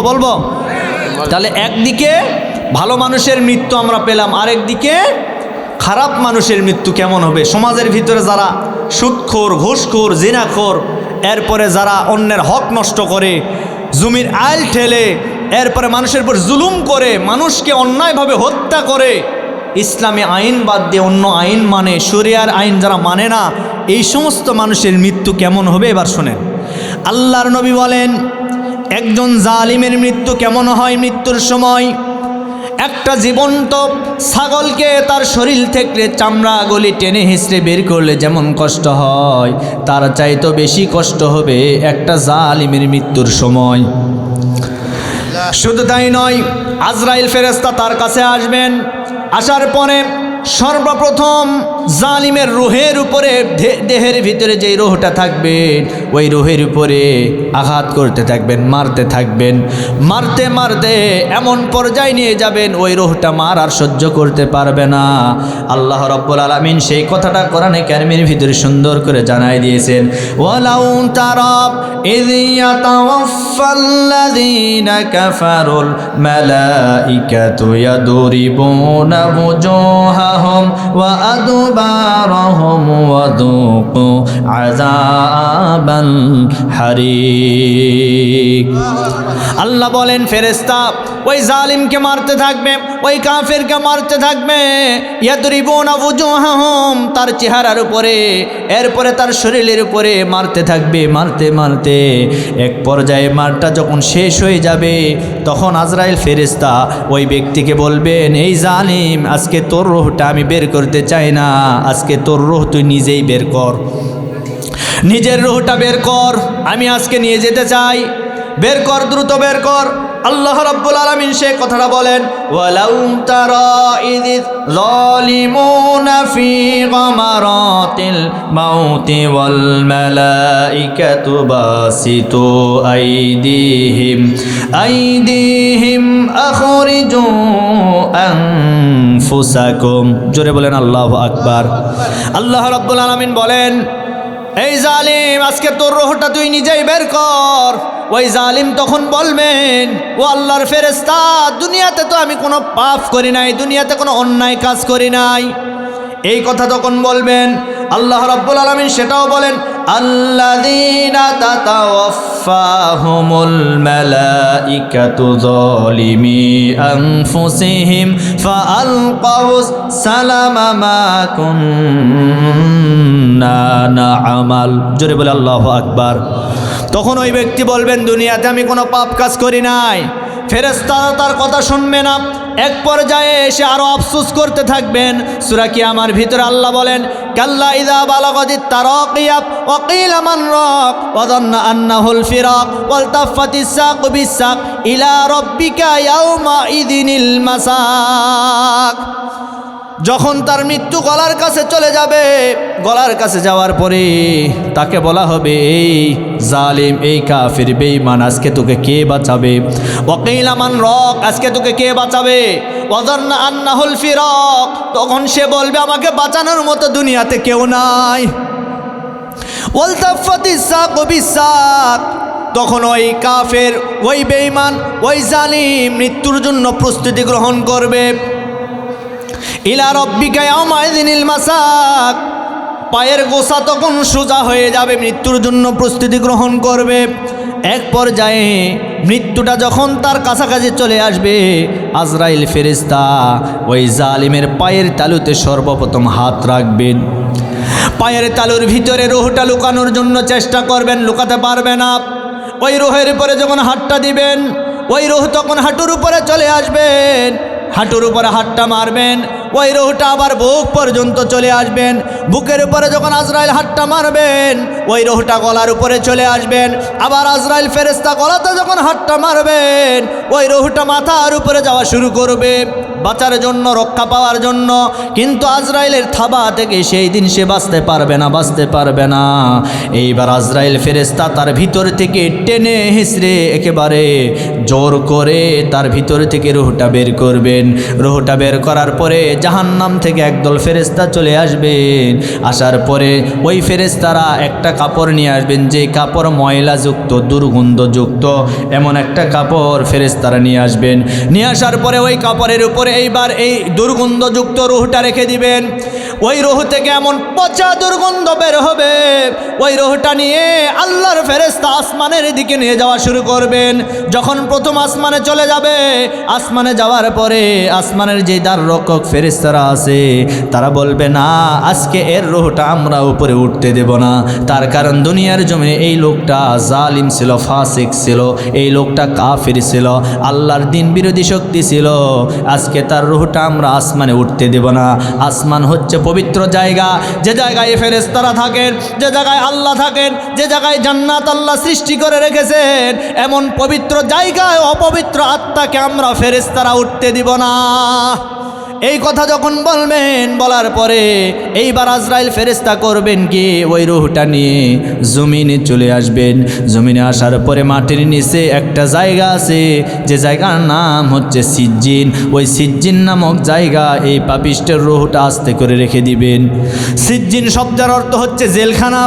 তাহলে একদিকে ভালো মানুষের মৃত্যু আমরা পেলাম, আরেকদিকে খারাপ মানুষের মৃত্যু কেমন হবে? সমাজের ভিতরে যারা সুদখোর, ঘুষখোর, জিনাখোর, এরপরে যারা অন্যের হক নষ্ট করে, জমির আইল ঠেলে, এরপরে মানুষের উপর জুলুম করে, মানুষকে অন্যায়ভাবে হত্যা করে, ইসলামী আইন বাদ দিয়ে অন্য আইন মানে, শরিয়ার আইন যারা মানে না, এই সমস্ত মানুষের মৃত্যু কেমন হবে এবার শোনেন। আল্লাহর নবী বলেন একজন জালিমের মৃত্যু কেমন হয়? মৃত্যুর সময় একটা জীবন্ত ছাগলকে তার শরীর থেকে চামড়াগুলি টেনে হিঁচড়ে বের করলে যেমন কষ্ট হয়, তার চাইতে বেশি কষ্ট হবে একটা জালিমের মৃত্যুর সময়। শুধু তাই নয়, আজরাইল ফেরেশতা তার কাছে আসবেন। আসার পরে সর্বপ্রথম জালিমের রুহের উপরে, দেহের ভিতরে যেই রুহটা থাকবে ওই রুহের উপরে আঘাত করতে থাকবেন, মারতে থাকবেন। মারতে মারতে এমন পর্যায়ে নিয়ে যাবেন ওই রুহটা মার আর সহ্য করতে পারবে না। আল্লাহ রাব্বুল আলামিন সেই কথাটা কোরআনে কারীমের ভিতরে সুন্দর করে জানাই দিয়েছেন, ওয়ালাউ তারা ইয ইয়াতাওয়াফফাল্লাযীনা কাফারুল মালাইকাতু ইয়াদরিবুনা وجوههم وأدبارهم وذوقوا عذاب الحريق। আল্লাহ বলেন ফেরেশতা ওই জালিমকে মারতে থাকবে, ওই কাফেরকে মারতে থাকবে। ইয়াদরিবুনা ওয়াজুহাহুম, তার চেহারার উপরে, এরপরে তার শরীরের উপরে মারতে থাকবে। মারতে মারতে এক পর্যায়ে মারটা যখন শেষ হয়ে যাবে তখন আজরাইল ফেরেশতা ওই ব্যক্তিকে বলবেন, এই জালিম আজকে তোর রূহটা আমি বের করতে চাই না, আজকে তোর রূহ তুই নিজেই বের কর, নিজের রূহটা বের কর, আমি আজকে নিয়ে যেতে চাই, বের কর, দ্রুত বের কর। আল্লাহ রাব্বুল আলামিন সেই কথাটা বলেন, ওয়ালাউ তারা ইযিয যালিমুনা ফি গামারাতিল মাউতি ওয়াল মালাইকাতু বাসিতু আইদিহিম আখরিজু আনফুসাকুম। জোরে বলেন আল্লাহু আকবার। আল্লাহ রাব্বুল আলামিন বলেন, এই জালিম আজকে তোর রূহটা তুই নিজেই বের কর। ওই জালিম তখন বলবেন, ও আল্লাহর ফেরেশতা, দুনিয়াতে তো আমি কোনো পাপ করি নাই, দুনিয়াতে কোনো অন্যায় কাজ করি নাই। এই কথা তখন বলবেন। আল্লাহ রাব্বুল আলামিন সেটাও বলেন, আল্লাযীনা তাতাওয়াফফাহুমুল মালাইকাতু যালিমি আনফুসিহিম ফাআলকাউস সালামা মা কুন্না না'মাল। জোরে বলে আল্লাহু আকবার। তখন ওই ব্যক্তি বলবেন, দুনিয়াতে আমি কোনো পাপ কাজ করি নাই। ফেরেশতারা তার কথা শুনবে না, এক পর্যায়ে এসে আরো আফসোস করতে থাকবেন। সূরা কিয়ামার ভিতরে আল্লাহ বলেন, কাল্লা ইযা বালাগাতিত তারাকিয়া ওয়া কিলা মান রাক ওয়া যান্না আন্নাহুল ফিরাক ওয়াল তাফাতিস সাকু বিসাক ইলা রাব্বিকা ইয়াউমা ইযিনিল মাসাক। যখন তার মৃত্যু গলার কাছে চলে যাবে, গলার কাছে যাওয়ার পরে তাকে বলা হবে, এই জালিম, এই কাফির, বেঈমান, আজকে তোকে কে বাঁচাবে? ওয়াকিলা মান রাক, আজকে তোকে কে বাঁচাবে? ওয়াযান্না আন্নাহুল ফিরাক, তখন সে বলবে, আমাকে বাঁচানোর মতো দুনিয়াতে কেউ নাই। ওয়ালতাফাতিস সাকু বিসাক, তখন ওই কাফের, ওই বেঈমান, ওই জালিম মৃত্যুর জন্য প্রস্তুতি গ্রহণ করবে। ইলা রব্বিকা ইয়াউমা ইযিনিল মাসাক, পায়ের গোছা তখন সোজা হয়ে যাবে, মৃত্যুর জন্য প্রস্তুতি গ্রহণ করবে। এক পর্যায়ে মৃত্যুটা যখন তার কাছাকাছি চলে আসবে, আজরাইল ফেরেশতা ওই জালিমের পায়ের তালুতে সর্বপ্রথম হাত রাখবেন। পায়ের তালুর ভিতরে রুহটা লুকানোর জন্য চেষ্টা করবেন, লুকাতে পারবে না। ওই রুহের উপরে যখন হাতটা দিবেন, ওই রুহ তখন হাঁটুর উপরে চলে আসবেন, হাঁটুর উপরে হাতটা মারবেন, ওই রুহটা আবার বুক পর্যন্ত চলে আসবেন। বুকের উপরে যখন আজরাইল হাতটা মারবেন, ওই রুহটা গলার উপরে চলে আসবেন। আবার আজরাইল ফেরেশতা গলাতে যখন হাতটা মারবেন, ওই রুহটা মাথার উপরে যাওয়া শুরু করবে বাঁচার জন্য, রক্ষা পাওয়ার জন্য। কিন্তু আজরাইলের থাবা থেকে সেই দিন সে বাঁচতে পারবে না, বাঁচতে পারবে না। এইবার আজরাইল ফেরেশতা তার ভিতর থেকে টেনে হিঁচড়ে একেবারে জোর করে তার ভিতর থেকে রুহটা বের করবেন। রুহটা বের করার পরে জাহান্নাম থেকে একদল ফেরেশতা চলে আসবেন। আসার পরে ওই ফেরেশতারা একটা কাপড় নিয়ে আসবেন, যে কাপড় ময়লাযুক্ত, দুর্গন্ধযুক্ত, এমন একটা কাপড় ফেরেশতারা নিয়ে আসবেন। নিয়ে আসার পরে ওই কাপড়ের উপরে এইবার এই দুর্গন্ধযুক্ত রুহটা রেখে দিবেন। ওই রুহ থেকে এমন পচা দুর্গন্ধ বের হবে, ওই রুহটা নিয়ে আল্লাহর ফেরেশতা আসমানের দিকে নিয়ে যাওয়া শুরু করবেন। যখন প্রথম আসমানে চলে যাবে, আসমানে যাওয়ার পরে আসমানের যে দার রক্ষক ফেরেশতারা আছে তারা বলবে, না, আজকে এর রুহটা আমরা উপরে উঠতে দেব না। তার কারণ দুনিয়ার জমিনে এই লোকটা জালিম ছিল, ফাসিক ছিল, এই লোকটা কাফির ছিল, আল্লাহর দিন বিরোধী শক্তি ছিল। আজকে তার রুহটা আমরা আসমানে উঠতে দেব না। আসমান হচ্ছে পবিত্র জায়গা, যে জায়গায় ফেরেশতারা থাকেন, যে জায়গায় আল্লাহ থাকেন, যে জায়গায় জান্নাত আল্লাহ সৃষ্টি করে রেখেছেন, এমন পবিত্র জায়গায় অপবিত্র আত্মাকে আমরা ফেরেশতারা উঠতে দিব না। এই কথা যখন বলবেন, বলার পরে এইবার আজরাইল ফেরেশতা করবেন কি, ওই রুহটা নিয়ে জমিনে চলে আসবেন। জমিনে আসার পরে মাটির নিচে একটা জায়গা আছে, যে জায়গার নাম হচ্ছে সিজ্জিন। ওই সিজ্জিন নামক জায়গা এই পাপিষ্টের রুহটা আস্তে করে রেখে দিবেন। সিজ্জিন শব্দের অর্থ হচ্ছে জেলখানা,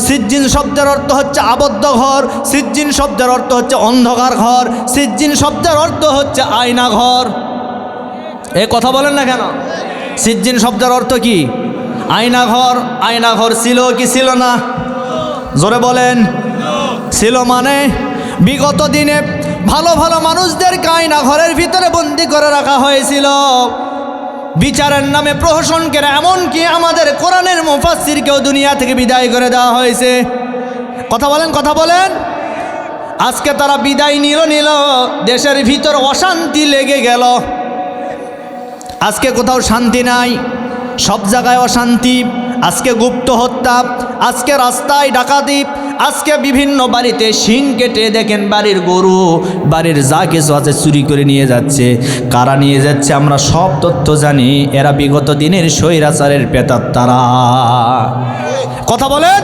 সিজ্জিন শব্দের অর্থ হচ্ছে আবদ্ধ ঘর, সিজ্জিন শব্দের অর্থ হচ্ছে অন্ধকার ঘর, সিজ্জিন শব্দের অর্থ হচ্ছে আয়না ঘর। এ কথা বলেন না কেন? সিজ্জিন শব্দের অর্থ কি? আয়না ঘর। আয়না ঘর ছিল কি ছিল না? জোরে বলেন। ছিল মানে বিগত দিনে ভালো ভালো মানুষদেরকে আয়না ঘরের ভিতরে বন্দি করে রাখা হয়েছিল বিচারের নামে, প্রহসন করে। এমনকি আমাদের কোরআনের মুফাসসিরকেও দুনিয়া থেকে বিদায় করে দেওয়া হয়েছে। কথা বলেন, কথা বলেন। আজকে তারা বিদায় নিল, দেশের ভিতর অশান্তি লেগে গেল। আজকে কোথাও শান্তি নাই, সব জায়গায় অশান্তি। আজকে গুপ্ত হত্যা, আজকে রাস্তায় ডাকাতি, আজকে বিভিন্ন বাড়িতে শিং কেটে দেখেন বাড়ির গরু, বাড়ির যা কিছু আছে চুরি করে নিয়ে যাচ্ছে। কারা নিয়ে যাচ্ছে আমরা সব তথ্য জানি। এরা বিগত দিনের স্বৈরাচারের পেতাত্তারা। কথা বলেন।